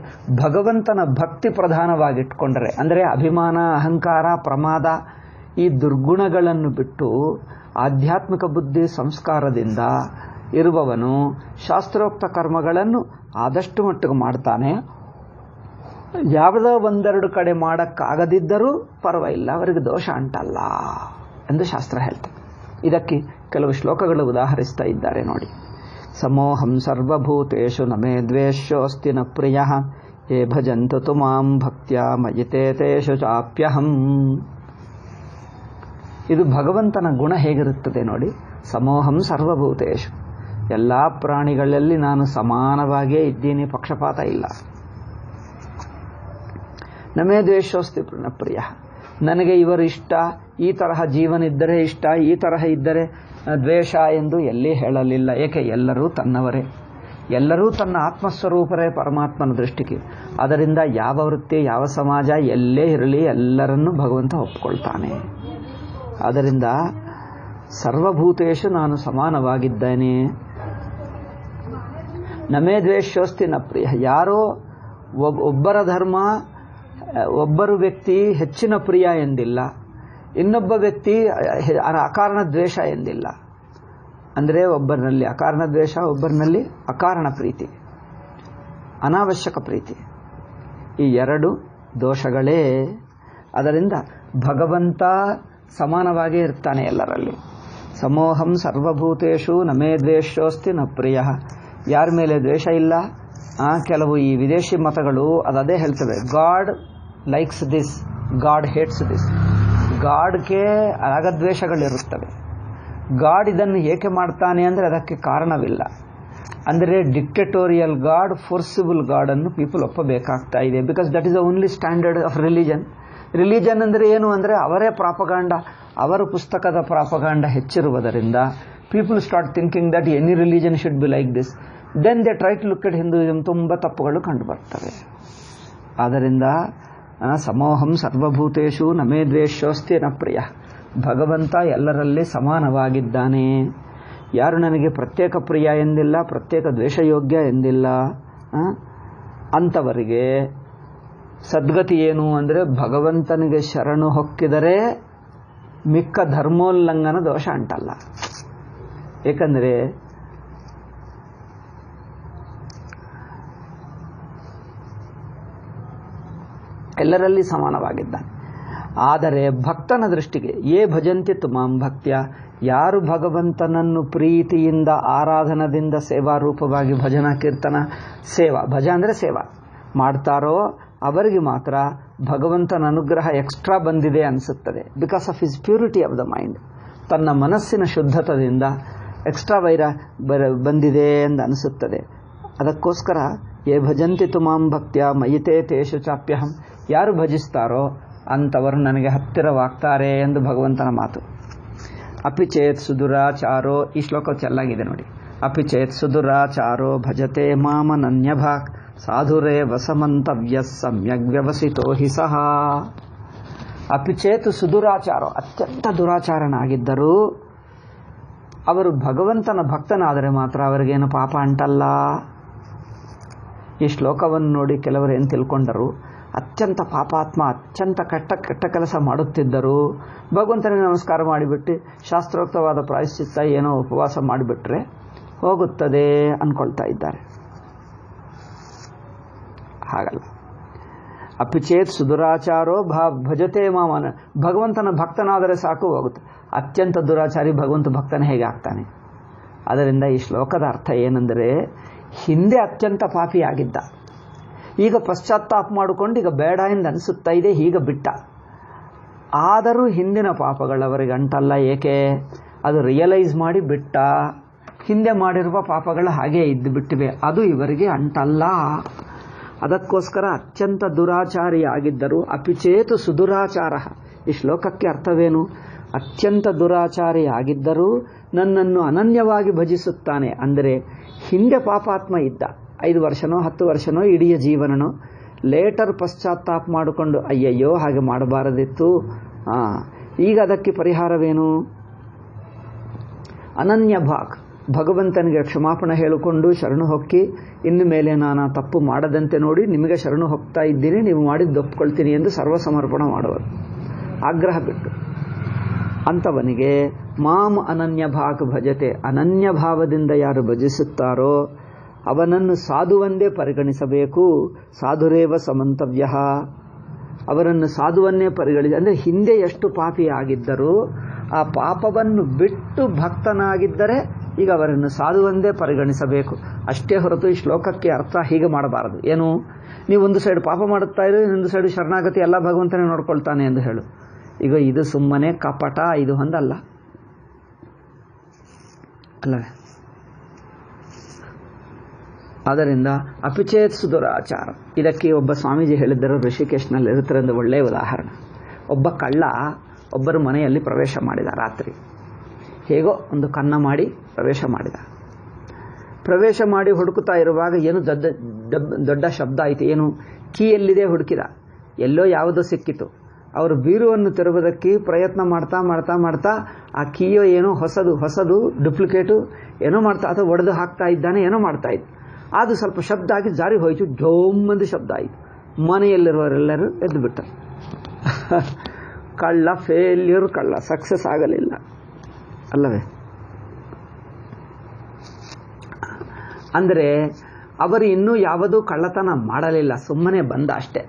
ಭಗವಂತನ ಭಕ್ತಿ ಪ್ರಧಾನವಾಗಿಟ್ಕೊಂಡ್ರೆ, ಅಂದರೆ ಅಭಿಮಾನ, ಅಹಂಕಾರ, ಪ್ರಮಾದ ಈ ದುರ್ಗುಣಗಳನ್ನು ಬಿಟ್ಟು ಆಧ್ಯಾತ್ಮಿಕ ಬುದ್ಧಿ ಸಂಸ್ಕಾರದಿಂದ ಇರುವವನು ಶಾಸ್ತ್ರೋಕ್ತ ಕರ್ಮಗಳನ್ನು ಆದಷ್ಟು ಮಟ್ಟಿಗೆ ಮಾಡ್ತಾನೆ. ಯಾವುದೋ ಒಂದೆರಡು ಕಡೆ ಮಾಡೋಕ್ಕಾಗದಿದ್ದರೂ ಪರವಾಗಿಲ್ಲ, ಅವರಿಗೆ ದೋಷ ಅಂಟಲ್ಲ ಎಂದು ಶಾಸ್ತ್ರ ಹೇಳ್ತಾರೆ. ಇದಕ್ಕೆ ಕೆಲವು ಶ್ಲೋಕಗಳು ಉದಾಹರಿಸ್ತಾ ಇದ್ದಾರೆ ನೋಡಿ. ಸಮೋಹಂ ಸರ್ವಭೂತೇಷು ನಮೇ ದ್ವೇಷ್ಯೋಸ್ತಿ ನ ಪ್ರಿಯಃ ಯೇ ಭಜಂತು ತು ಮಾಂ ಭಕ್ತ್ಯಾ ಮಯಿತೇ ತೇಷು ಚಾಪ್ಯಹಂ. ಇದು ಭಗವಂತನ ಗುಣ ಹೇಗಿರುತ್ತದೆ ನೋಡಿ. ಸಮೋಹಂ ಸರ್ವಭೂತೇಷು, ಎಲ್ಲ ಪ್ರಾಣಿಗಳಲ್ಲಿ ನಾನು ಸಮಾನವಾಗಿಯೇ ಇದ್ದೀನಿ, ಪಕ್ಷಪಾತ ಇಲ್ಲ. ನಮೇ ದ್ವೇಷೋಸ್ತಿ ನ ಪ್ರಿಯ, ನನಗೆ ಇವರು ಇಷ್ಟ, ಈ ತರಹ ಜೀವನ ಇದ್ದರೆ ಇಷ್ಟ, ಈ ತರಹ ಇದ್ದರೆ ದ್ವೇಷ ಎಂದು ಎಲ್ಲಿ ಹೇಳಲಿಲ್ಲ. ಏಕೆ? ಎಲ್ಲರೂ ತನ್ನವರೇ, ಎಲ್ಲರೂ ತನ್ನ ಆತ್ಮಸ್ವರೂಪರೇ ಪರಮಾತ್ಮನ ದೃಷ್ಟಿಗೆ. ಅದರಿಂದ ಯಾವ ವೃತ್ತಿ, ಯಾವ ಸಮಾಜ ಎಲ್ಲೇ ಇರಲಿ ಎಲ್ಲರನ್ನೂ ಭಗವಂತ ಒಪ್ಪಿಕೊಳ್ತಾನೆ. ಅದರಿಂದ ಸರ್ವಭೂತೇಷು ನಾನು ಸಮಾನವಾಗಿದ್ದೇನೆ. ನಮೇ ದ್ವೇಷೋಸ್ತಿ ನ ಪ್ರಿಯ, ಯಾರೋ ಒಬ್ಬರ ಧರ್ಮ ಒಬ್ಬರು ವ್ಯಕ್ತಿ ಹೆಚ್ಚಿನ ಪ್ರಿಯ ಎಂದಿಲ್ಲ, ಇನ್ನೊಬ್ಬ ವ್ಯಕ್ತಿ ಅಕಾರಣ ದ್ವೇಷ ಎಂದಿಲ್ಲ. ಅಂದರೆ ಒಬ್ಬರಿನಲ್ಲಿ ಅಕಾರಣ ದ್ವೇಷ, ಒಬ್ಬರಿನಲ್ಲಿ ಅಕಾರಣ ಪ್ರೀತಿ, ಅನಾವಶ್ಯಕ ಪ್ರೀತಿ, ಈ ಎರಡು ದೋಷಗಳೇ. ಅದರಿಂದ ಭಗವಂತ ಸಮಾನವಾಗಿ ಇರ್ತಾನೆ ಎಲ್ಲರಲ್ಲಿ. ಸಮೋಹಂ ಸರ್ವಭೂತೇಷು ನಮೇ ದ್ವೇಷೋಸ್ತಿ ನ ಪ್ರಿಯ. ಯಾರ ಮೇಲೆ ದ್ವೇಷ ಇಲ್ಲ. ಕೆಲವು ಈ ವಿದೇಶಿ ಮತಗಳು ಅದೇ ಹೇಳ್ತವೆ, God likes this, God hates this. ಗಾಡ್ಗೆ ರಾಗದ್ವೇಷಗಳಿರುತ್ತವೆ. ಗಾಡ್ ಇದನ್ನು ಏಕೆ ಮಾಡ್ತಾನೆ ಅಂದರೆ ಅದಕ್ಕೆ ಕಾರಣವಿಲ್ಲ. ಅಂದರೆ ಡಿಕ್ಟೇಟೋರಿಯಲ್ ಗಾಡ್, ಫೋರ್ಸಿಬಲ್ ಗಾಡ್ ಅನ್ನು ಪೀಪಲ್ ಒಪ್ಪಬೇಕಾಗ್ತಾ ಇದೆ. Because that is the only standard of religion. Religion ಅಂದರೆ ಏನು ಅಂದರೆ ಅವರೇ ಪ್ರಾಪಗಾಂಡ, ಅವರ ಪುಸ್ತಕದ ಪ್ರಾಪಗಾಂಡ ಹೆಚ್ಚಿರುವುದರಿಂದ people start thinking that any religion should be like this. Then they try to look at Hinduism. ತುಂಬ ತಪ್ಪುಗಳು ಕಂಡು ಬರ್ತವೆ. ಆದ್ದರಿಂದ ಸಮೋಹಂ ಸರ್ವಭೂತೇಷು ನಮೇ ದ್ವೇಷೋಸ್ತಿ ನ ಪ್ರಿಯ. ಭಗವಂತ ಎಲ್ಲರಲ್ಲಿ ಸಮಾನವಾಗಿದ್ದಾನೆ. ಯಾರು ನನಗೆ ಪ್ರತ್ಯೇಕ ಪ್ರಿಯ ಎಂದಿಲ್ಲ, ಪ್ರತ್ಯೇಕ ದ್ವೇಷಯೋಗ್ಯ ಎಂದಿಲ್ಲ, ಅಂಥವರಿಗೆ ಸದ್ಗತಿ ಏನು ಅಂದರೆ ಭಗವಂತನಿಗೆ ಶರಣು ಹೊಕ್ಕಿದರೆ ಮಿಕ್ಕ ಧರ್ಮೋಲ್ಲಂಘನ ದೋಷ ಅಂಟಲ್ಲ. ಏಕೆಂದರೆ ಎಲ್ಲರಲ್ಲಿ ಸಮಾನವಾಗಿದ್ದಾನೆ. ಆದರೆ ಭಕ್ತನ ದೃಷ್ಟಿಗೆ ಯೇ ಭಜಂತಿ ತುಮಾಂ ಭಕ್ತ್ಯ, ಯಾರು ಭಗವಂತನನ್ನು ಪ್ರೀತಿಯಿಂದ ಆರಾಧನದಿಂದ ಸೇವಾರೂಪವಾಗಿ ಭಜನಾ ಕೀರ್ತನ ಸೇವಾ, ಭಜ ಅಂದರೆ ಸೇವಾ ಮಾಡ್ತಾರೋ ಅವರಿಗೆ ಮಾತ್ರ ಭಗವಂತನ ಅನುಗ್ರಹ ಎಕ್ಸ್ಟ್ರಾ ಬಂದಿದೆ ಅನಿಸುತ್ತದೆ. Because of his purity of the mind. ತನ್ನ ಮನಸ್ಸಿನ ಶುದ್ಧತದಿಂದ ಎಕ್ಸ್ಟ್ರಾ ಬಂದಿದೆ ಎಂದು ಅನಿಸುತ್ತದೆ. ಅದಕ್ಕೋಸ್ಕರ ಯೇ ಭಜಂತಿ ತುಮಾಂ ಭಕ್ತ್ಯ ಮಯಿತೇ ತೇಷು ಚಾಪ್ಯಹಂ, ಯಾರು ಭಜಿಸ್ತಾರೋ ಅಂಥವರು ನನಗೆ ಹತ್ತಿರವಾಗ್ತಾರೆ ಎಂದು ಭಗವಂತನ ಮಾತು. ಅಪಿಚೇತ್ ಸುದುರಾಚಾರೋ, ಈ ಶ್ಲೋಕ ಚೆನ್ನಾಗಿದೆ ನೋಡಿ. ಅಪಿಚೇತ್ ಸುದುರಾಚಾರೋ ಭಜತೆ ಮಾಮನನ್ಯಭಾಕ್ ಸಾಧುರೇ ವಸಮಂತವ್ಯ ಸಮ್ಯಗ್ ವ್ಯವಸಿತೋ ಹಿ ಸಹ. ಅಪಿಚೇತ್ ಸುದುರಾಚಾರೋ, ಅತ್ಯಂತ ದುರಾಚಾರನಾಗಿದ್ದರೂ ಅವರು ಭಗವಂತನ ಭಕ್ತನಾದರೆ ಮಾತ್ರ ಅವರಿಗೇನು ಪಾಪ ಅಂಟಲ್ಲ. ಈ ಶ್ಲೋಕವನ್ನು ನೋಡಿ ಕೆಲವರು ಏನು ತಿಳ್ಕೊಂಡರು, ಅತ್ಯಂತ ಪಾಪಾತ್ಮ, ಅತ್ಯಂತ ಕೆಟ್ಟ ಕೆಲಸ ಮಾಡುತ್ತಿದ್ದರು, ಭಗವಂತನಿಗೆ ನಮಸ್ಕಾರ ಮಾಡಿಬಿಟ್ಟು ಶಾಸ್ತ್ರೋಕ್ತವಾದ ಪ್ರಾಯಶ್ಚಿತ್ತ ಏನೋ ಉಪವಾಸ ಮಾಡಿಬಿಟ್ರೆ ಹೋಗುತ್ತದೆ ಅಂದ್ಕೊಳ್ತಾ ಇದ್ದಾರೆ. ಹಾಗಲ್ಲ. ಅಪಿಚೇತ್ ಸುದುರಾಚಾರೋ ಭಜತೆ ಮಾಮನ, ಭಗವಂತನ ಭಕ್ತನಾದರೆ ಸಾಕು ಹೋಗುತ್ತೆ. ಅತ್ಯಂತ ದುರಾಚಾರಿ ಭಗವಂತ ಭಕ್ತನ ಹೇಗೆ ಆಗ್ತಾನೆ? ಅದರಿಂದ ಈ ಶ್ಲೋಕದ ಅರ್ಥ ಏನೆಂದರೆ, ಹಿಂದೆ ಅತ್ಯಂತ ಪಾಪಿಯಾಗಿದ್ದ, ಈಗ ಪಶ್ಚಾತ್ತಾಪ ಮಾಡಿಕೊಂಡು ಈಗ ಬೇಡ ಎಂದು ಅನಿಸುತ್ತಾ ಇದೆ, ಈಗ ಬಿಟ್ಟ. ಆದರೂ ಹಿಂದಿನ ಪಾಪಗಳವರಿಗೆ ಅಂಟಲ್ಲ. ಏಕೆ? ಅದು ರಿಯಲೈಸ್ ಮಾಡಿ ಬಿಟ್ಟ. ಹಿಂದೆ ಮಾಡಿರುವ ಪಾಪಗಳು ಹಾಗೇ ಇದ್ದು ಬಿಟ್ಟಿವೆ, ಅದು ಇವರಿಗೆ ಅಂಟಲ್ಲ. ಅದಕ್ಕೋಸ್ಕರ ಅತ್ಯಂತ ದುರಾಚಾರಿಯಾಗಿದ್ದರು. ಅಪಿಚೇತು ಸುದುರಾಚಾರ, ಈ ಶ್ಲೋಕಕ್ಕೆ ಅರ್ಥವೇನು? ಅತ್ಯಂತ ದುರಾಚಾರಿಯಾಗಿದ್ದರೂ ನನ್ನನ್ನು ಅನನ್ಯವಾಗಿ ಭಜಿಸುತ್ತಾನೆ. ಅಂದರೆ ಹಿಂದೆ ಪಾಪಾತ್ಮ ಇದ್ದ, 5 ವರ್ಷನೋ 10 ವರ್ಷನೋ ಇಡೀ ಜೀವನನೋ, ಲೇಟರ್ ಪಶ್ಚಾತ್ತಾಪ ಮಾಡಿಕೊಂಡು ಅಯ್ಯಯ್ಯೋ ಹಾಗೆ ಮಾಡಬಾರದಿತ್ತು, ಈಗ ಅದಕ್ಕೆ ಪರಿಹಾರವೇನು? ಅನನ್ಯ ಭಾಗ್, ಭಗವಂತನಿಗೆ ಕ್ಷಮಾಪಣೆ ಹೇಳಿಕೊಂಡು ಶರಣು ಹೊಕ್ಕಿ, ಇನ್ನು ಮೇಲೆ ನಾನು ತಪ್ಪು ಮಾಡದಂತೆ ನೋಡಿ ನಿಮಗೆ ಶರಣು ಹೋಗ್ತಾ ಇದ್ದೀನಿ, ನೀವು ಮಾಡಿದ್ದು ಒಪ್ಕೊಳ್ತೀನಿ ಎಂದು ಸರ್ವಸಮರ್ಪಣ ಮಾಡುವರು, ಆಗ್ರಹ ಬಿಟ್ಟು. ಅಂಥವನಿಗೆ ಮಾಂ ಅನನ್ಯ ಭಾಗ್ ಭಜತೆ, ಅನನ್ಯ ಭಾವದಿಂದ ಯಾರು ಭಜಿಸುತ್ತಾರೋ ಅವನನ್ನು ಸಾಧುವಂದೇ ಪರಿಗಣಿಸಬೇಕು. ಸಾಧುರೇವ ಸಮಂತವ್ಯ, ಅವರನ್ನು ಸಾಧುವನ್ನೇ ಪರಿಗಣಿಸಿ. ಅಂದರೆ ಹಿಂದೆ ಎಷ್ಟು ಪಾಪಿಯಾಗಿದ್ದರೂ ಆ ಪಾಪವನ್ನು ಬಿಟ್ಟು ಭಕ್ತನಾಗಿದ್ದರೆ ಈಗ ಅವರನ್ನು ಸಾಧುವಂದೇ ಪರಿಗಣಿಸಬೇಕು. ಅಷ್ಟೇ ಹೊರತು ಈ ಶ್ಲೋಕಕ್ಕೆ ಅರ್ಥ ಹೀಗೆ ಮಾಡಬಾರದು. ಏನು, ನೀವು ಒಂದು ಸೈಡ್ ಪಾಪ ಮಾಡುತ್ತಾ ಇರೋ, ಇನ್ನೊಂದು ಸೈಡ್ ಶರಣಾಗತಿ ಎಲ್ಲ ಭಗವಂತನೇ ನೋಡ್ಕೊಳ್ತಾನೆ ಎಂದು ಹೇಳು. ಈಗ ಇದು ಸುಮ್ಮನೆ ಕಪಟ, ಇದು ಹೊಂದಲ್ಲ ಅಲ್ಲವೇ? ಆದ್ದರಿಂದ ಅಪಿಚೇತ್ ಸುದುರಾಚಾರ, ಇದಕ್ಕೆ ಒಬ್ಬ ಸ್ವಾಮೀಜಿ ಹೇಳಿದ್ದರು, ಋಷಿಕೇಶ್ನಲ್ಲಿ ಇರುತ್ತರೆಂದು ಒಳ್ಳೆಯ ಉದಾಹರಣೆ. ಒಬ್ಬ ಕಳ್ಳ ಒಬ್ಬರ ಮನೆಯಲ್ಲಿ ಪ್ರವೇಶ ಮಾಡಿದ. ರಾತ್ರಿ ಹೇಗೋ ಒಂದು ಕನ್ನ ಮಾಡಿ ಪ್ರವೇಶ ಮಾಡಿ ಹುಡುಕುತ್ತಾ ಇರುವಾಗ ಏನು ದೊಡ್ಡ ಶಬ್ದ ಆಯಿತು. ಏನು, ಕೀ ಎಲ್ಲಿದೆ ಹುಡುಕಿದ, ಎಲ್ಲೋ ಯಾವುದೋ ಸಿಕ್ಕಿತು. ಅವರು ಬೀರುವನ್ನು ತೆರವುದಕ್ಕೆ ಪ್ರಯತ್ನ ಮಾಡ್ತಾ ಆ ಕೀಯೋ ಏನೋ ಹೊಸದು ಡುಪ್ಲಿಕೇಟು ಏನೋ ಮಾಡ್ತಾ, ಅಥವಾ ಒಡೆದು ಹಾಕ್ತಾ ಇದ್ದಾನೆ, ಏನೋ ಮಾಡ್ತಾ ಇದ್ದ. ಅದು ಸ್ವಲ್ಪ ಶಬ್ದ ಆಗಿ ಜಾರಿ ಹೋಯಿತು, ಜೋಮ್ಮಂದು ಶಬ್ದ ಆಯಿತು. ಮನೆಯಲ್ಲಿರುವವರೆಲ್ಲರೂ ಎದ್ದು ಬಿಟ್ಟರು. ಕಳ್ಳ ಫೇಲ್ಯೂರ್, ಕಳ್ಳ ಸಕ್ಸಸ್ ಆಗಲಿಲ್ಲ ಅಲ್ಲವೇ? ಅಂದರೆ ಅವರು ಇನ್ನೂ ಯಾವುದೂ ಕಳ್ಳತನ ಮಾಡಲಿಲ್ಲ, ಸುಮ್ಮನೆ ಬಂದ ಅಷ್ಟೇ.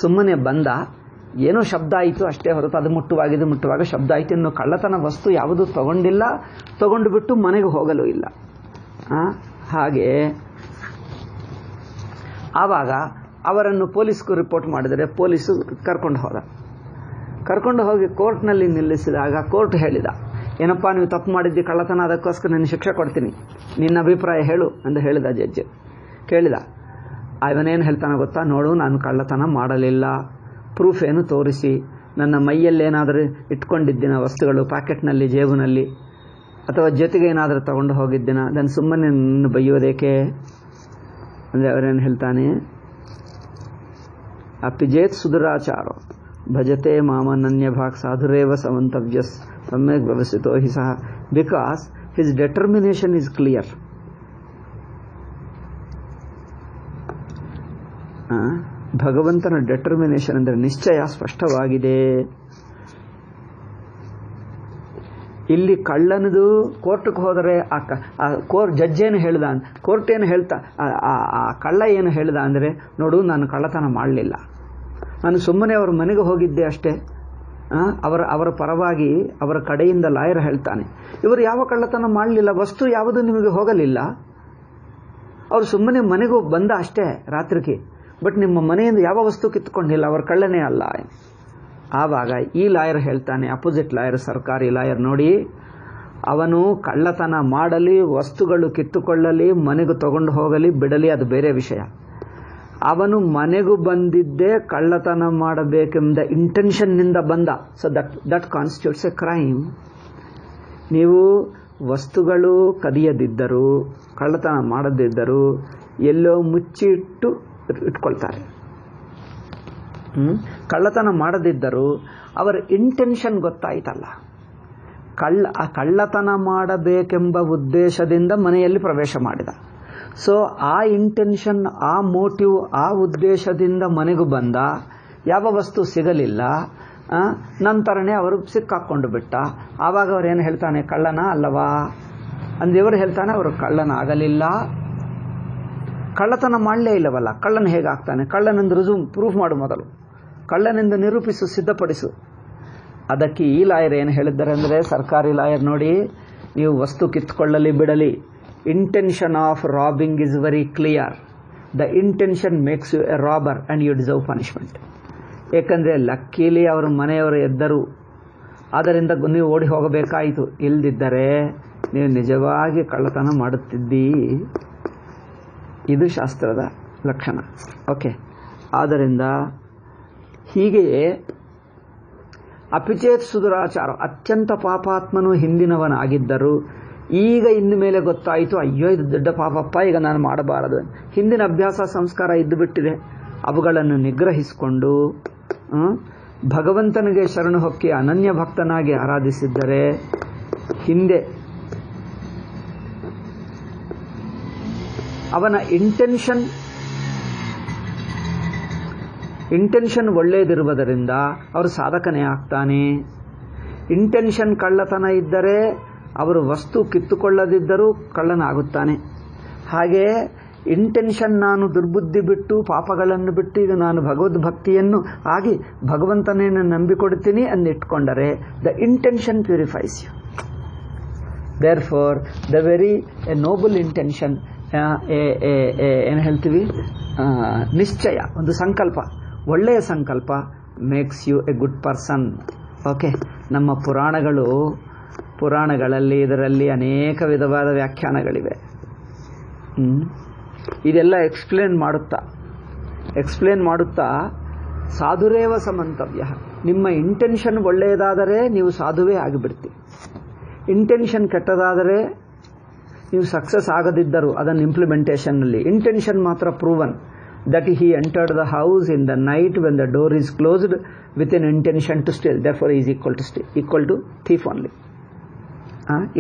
ಸುಮ್ಮನೆ ಬಂದ, ಏನೋ ಶಬ್ದ ಆಯಿತು ಅಷ್ಟೇ ಹೊರತು ಅದು ಮುಟ್ಟುವಾಗ ಶಬ್ದ ಆಯಿತು. ಇನ್ನು ಕಳ್ಳತನ ವಸ್ತು ಯಾವುದೂ ತಗೊಂಡಿಲ್ಲ, ತಗೊಂಡು ಬಿಟ್ಟು ಮನೆಗೆ ಹೋಗಲು ಇಲ್ಲ. ಹಾಗೆ ಆವಾಗ ಅವರನ್ನು ಪೊಲೀಸ್ಗೂ ರಿಪೋರ್ಟ್ ಮಾಡಿದರೆ ಪೊಲೀಸು ಕರ್ಕೊಂಡು ಹೋಗಿ ಕೋರ್ಟ್ನಲ್ಲಿ ನಿಲ್ಲಿಸಿದಾಗ ಕೋರ್ಟ್ ಹೇಳಿದ, ಏನಪ್ಪ ನೀವು ತಪ್ಪು ಮಾಡಿದ್ದಿ ಕಳ್ಳತನ, ಅದಕ್ಕೋಸ್ಕರ ನಿನ್ನ ಶಿಕ್ಷೆ ಕೊಡ್ತೀನಿ, ನಿನ್ನ ಅಭಿಪ್ರಾಯ ಹೇಳು ಎಂದು ಹೇಳಿದ ಜಡ್ಜ್. ಕೇಳಿದ, ಅವನೇನು ಹೇಳ್ತಾನೆ ಗೊತ್ತಾ, ನೋಡು ನಾನು ಕಳ್ಳತನ ಮಾಡಲಿಲ್ಲ, ಪ್ರೂಫ್ ಏನು ತೋರಿಸಿ, ನನ್ನ ಮೈಯಲ್ಲೇನಾದರೂ ಇಟ್ಕೊಂಡಿದ್ದೀನ ವಸ್ತುಗಳು ಪ್ಯಾಕೆಟ್ನಲ್ಲಿ, ಜೇಬಿನಲ್ಲಿ, ಅಥವಾ ಜೊತೆಗೆ ಏನಾದರೂ ತಗೊಂಡು ಹೋಗಿದ್ದೀನ, ಅದನ್ನು ಸುಮ್ಮನೆ ನನ್ನ ಬೈಯೋದೇಕೆ ಅಂದರೆ ಅವರೇನು ಹೇಳ್ತಾನೆ, ಅಪಿಜೇತ್ ಸುದುರಾಚಾರೋ ಭಜತೆ ಮಾಮನನ್ಯ ಭಾಗ್ ಸಾಧುರೇವ ಸಮಂತವ್ಯಸ್ ಸಮ್ಯಕ್ ವ್ಯವಸ್ಥಿತೋ ಹಿ ಸಹ, because his determination is clear. ಭಗವಂತನ ಡೆಟರ್ಮಿನೇಷನ್ ಅಂದರೆ ನಿಶ್ಚಯ ಸ್ಪಷ್ಟವಾಗಿದೆ. ಇಲ್ಲಿ ಕಳ್ಳನದು ಕೋರ್ಟ್ಗೆ ಹೋದರೆ ಜಡ್ಜ್ ಏನು ಹೇಳ್ದ, ಕೋರ್ಟ್ ಏನು ಹೇಳ್ತಾ, ಆ ಕಳ್ಳ ಏನು ಹೇಳ್ದ ಅಂದರೆ, ನೋಡು ನಾನು ಕಳ್ಳತನ ಮಾಡಲಿಲ್ಲ, ನಾನು ಸುಮ್ಮನೆ ಅವ್ರ ಮನೆಗೆ ಹೋಗಿದ್ದೆ ಅಷ್ಟೇ. ಅವರ ಪರವಾಗಿ ಅವರ ಕಡೆಯಿಂದ ಲಾಯರ್ ಹೇಳ್ತಾನೆ, ಇವರು ಯಾವ ಕಳ್ಳತನ ಮಾಡಲಿಲ್ಲ, ವಸ್ತು ಯಾವುದು ನಿಮಗೆ ಹೋಗಲಿಲ್ಲ, ಅವರು ಸುಮ್ಮನೆ ಮನೆಗೂ ಬಂದ ಅಷ್ಟೇ ರಾತ್ರಿಗೆ, ಬಟ್ ನಿಮ್ಮ ಮನೆಯಿಂದ ಯಾವ ವಸ್ತು ಕಿತ್ಕೊಂಡಿಲ್ಲ, ಅವ್ರ ಕಳ್ಳನೇ ಅಲ್ಲ. ಆವಾಗ ಈ ಲಾಯರ್ ಹೇಳ್ತಾನೆ, ಅಪೋಸಿಟ್ ಲಾಯರ್, ಸರ್ಕಾರಿ ಲಾಯರ್, ನೋಡಿ ಅವನು ಕಳ್ಳತನ ಮಾಡಲಿ, ವಸ್ತುಗಳು ಕಿತ್ತುಕೊಳ್ಳಲಿ, ಮನೆಗೆ ತಗೊಂಡು ಹೋಗಲಿ ಬಿಡಲಿ, ಅದು ಬೇರೆ ವಿಷಯ. ಅವನು ಮನೆಗೂ ಬಂದಿದ್ದೇ ಕಳ್ಳತನ ಮಾಡಬೇಕೆಂಬ ಇಂಟೆನ್ಷನ್ನಿಂದ ಬಂದ. So that constitutes A crime. ನೀವು ವಸ್ತುಗಳು ಕದಿಯದಿದ್ದರೂ, ಕಳ್ಳತನ ಮಾಡದಿದ್ದರೂ ಎಲ್ಲೋ ಮುಚ್ಚಿಟ್ಟು ಇಟ್ಕೊಳ್ತಾರೆ. ಕಳ್ಳತನ ಮಾಡದಿದ್ದರೂ ಅವರ ಇಂಟೆನ್ಷನ್ ಗೊತ್ತಾಯ್ತಲ್ಲ, ಕಳ್ಳತನ ಮಾಡಬೇಕೆಂಬ ಉದ್ದೇಶದಿಂದ ಮನೆಯಲ್ಲಿ ಪ್ರವೇಶ ಮಾಡಿದ. ಸೊ ಆ ಇಂಟೆನ್ಷನ್, ಆ ಮೋಟಿವ್, ಆ ಉದ್ದೇಶದಿಂದ ಮನೆಗೂ ಬಂದ, ಯಾವ ವಸ್ತು ಸಿಗಲಿಲ್ಲ, ನಂತರನೇ ಅವರು ಸಿಕ್ಕಾಕೊಂಡು ಬಿಟ್ಟ. ಆವಾಗ ಅವರೇನು ಹೇಳ್ತಾನೆ, ಕಳ್ಳನ ಅಲ್ಲವಾ ಅಂದೇವರು ಹೇಳ್ತಾನೆ, ಅವರು ಕಳ್ಳನ ಆಗಲಿಲ್ಲ, ಕಳ್ಳತನ ಮಾಡಲೇ ಇಲ್ಲವಲ್ಲ, ಕಳ್ಳನ ಹೇಗಾಗ್ತಾನೆ, ಕಳ್ಳನೆಂದು ಪ್ರೂಫ್ ಮಾಡು, ಮೊದಲು ಕಳ್ಳನೆಂದು ನಿರೂಪಿಸು, ಸಿದ್ಧಪಡಿಸು. ಅದಕ್ಕೆ ಈ ಲಾಯರ್ ಏನು ಹೇಳಿದ್ದಾರೆ ಅಂದರೆ, ಸರ್ಕಾರಿ ಲಾಯರ್, ನೋಡಿ ನೀವು ವಸ್ತು ಕಿತ್ಕೊಳ್ಳಲಿ ಬಿಡಲಿ, intention of robbing is very clear. The intention makes you a robber and you deserve punishment. ಏಕೆಂದರೆ ಲಕ್ಕೀಲಿ ಅವರ ಮನೆಯವರು ಎದ್ದರು, ಆದ್ದರಿಂದ ನೀವು ಓಡಿ ಹೋಗಬೇಕಾಯಿತು, ಇಲ್ಲದಿದ್ದರೆ ನೀವು ನಿಜವಾಗಿ ಕಳ್ಳತನ ಮಾಡುತ್ತಿದ್ದೀ. ಇದು ಶಾಸ್ತ್ರದ ಲಕ್ಷಣ. ಓಕೆ, ಆದ್ದರಿಂದ ಹೀಗೆಯೇ ಅಪಿಚೇತ್ ಸುದುರಾಚಾರ, ಅತ್ಯಂತ ಪಾಪಾತ್ಮನು ಹಿಂದಿನವನಾಗಿದ್ದರು, ಈಗ ಇನ್ನು ಮೇಲೆ ಗೊತ್ತಾಯಿತು, ಅಯ್ಯೋ ಇದು ದೊಡ್ಡ ಪಾಪಪ್ಪ, ಈಗ ನಾನು ಮಾಡಬಾರದು. ಹಿಂದಿನ ಅಭ್ಯಾಸ ಸಂಸ್ಕಾರ ಇದ್ದು ಬಿಟ್ಟಿದೆ, ಅವುಗಳನ್ನು ನಿಗ್ರಹಿಸಿಕೊಂಡು ಭಗವಂತನಿಗೆ ಶರಣು ಹೊಕ್ಕಿ ಅನನ್ಯ ಭಕ್ತನಾಗಿ ಆರಾಧಿಸಿದ್ದರೆ, ಹಿಂದೆ ಅವನ ಇಂಟೆನ್ಷನ್ ಒಳ್ಳೆಯದಿರುವುದರಿಂದ ಅವರು ಸಾಧಕನೇ ಆಗ್ತಾನೆ. ಇಂಟೆನ್ಷನ್ ಕಳ್ಳತನ ಇದ್ದರೆ ಅವರು ವಸ್ತು ಕಿತ್ತುಕೊಳ್ಳದಿದ್ದರೂ ಕಳ್ಳನಾಗುತ್ತಾನೆ. ಹಾಗೆ ಇಂಟೆನ್ಷನ್ ನಾನು ದುರ್ಬುದ್ಧಿ ಬಿಟ್ಟು ಪಾಪಗಳನ್ನು ಬಿಟ್ಟು ಈಗ ನಾನು ಭಗವದ್ಭಕ್ತಿಯನ್ನು ಆಗಿ ಭಗವಂತನೇನು ನಂಬಿಕೊಡ್ತೀನಿ ಅಂದಿಟ್ಕೊಂಡರೆ the intention purifies you. Therefore the very noble intention, ಏನು ಹೇಳ್ತೀವಿ, ನಿಶ್ಚಯ, ಒಂದು ಸಂಕಲ್ಪ, ಒಳ್ಳೆಯ ಸಂಕಲ್ಪ makes you a good person. Okay, ನಮ್ಮ ಪುರಾಣಗಳಲ್ಲಿ ಇದರಲ್ಲಿ ಅನೇಕ ವಿಧವಾದ ವ್ಯಾಖ್ಯಾನಗಳಿವೆ. ಇದೆಲ್ಲ ಎಕ್ಸ್ಪ್ಲೇನ್ ಮಾಡುತ್ತಾ ಸಾಧುರೇವ ಸಮಂತವ್ಯ, ನಿಮ್ಮ ಇಂಟೆನ್ಷನ್ ಒಳ್ಳೆಯದಾದರೆ ನೀವು ಸಾಧುವೇ ಆಗಿಬಿಡ್ತೀವಿ, ಇಂಟೆನ್ಷನ್ ಕೆಟ್ಟದಾದರೆ ನೀವು ಸಕ್ಸಸ್ ಆಗದಿದ್ದರು ಅದನ್ನು ಇಂಪ್ಲಿಮೆಂಟೇಷನ್ನಲ್ಲಿ. ಇಂಟೆನ್ಷನ್ ಮಾತ್ರ proven, that he entered the house in the night when the door is closed with an intention to steal, therefore he is equal to thief only.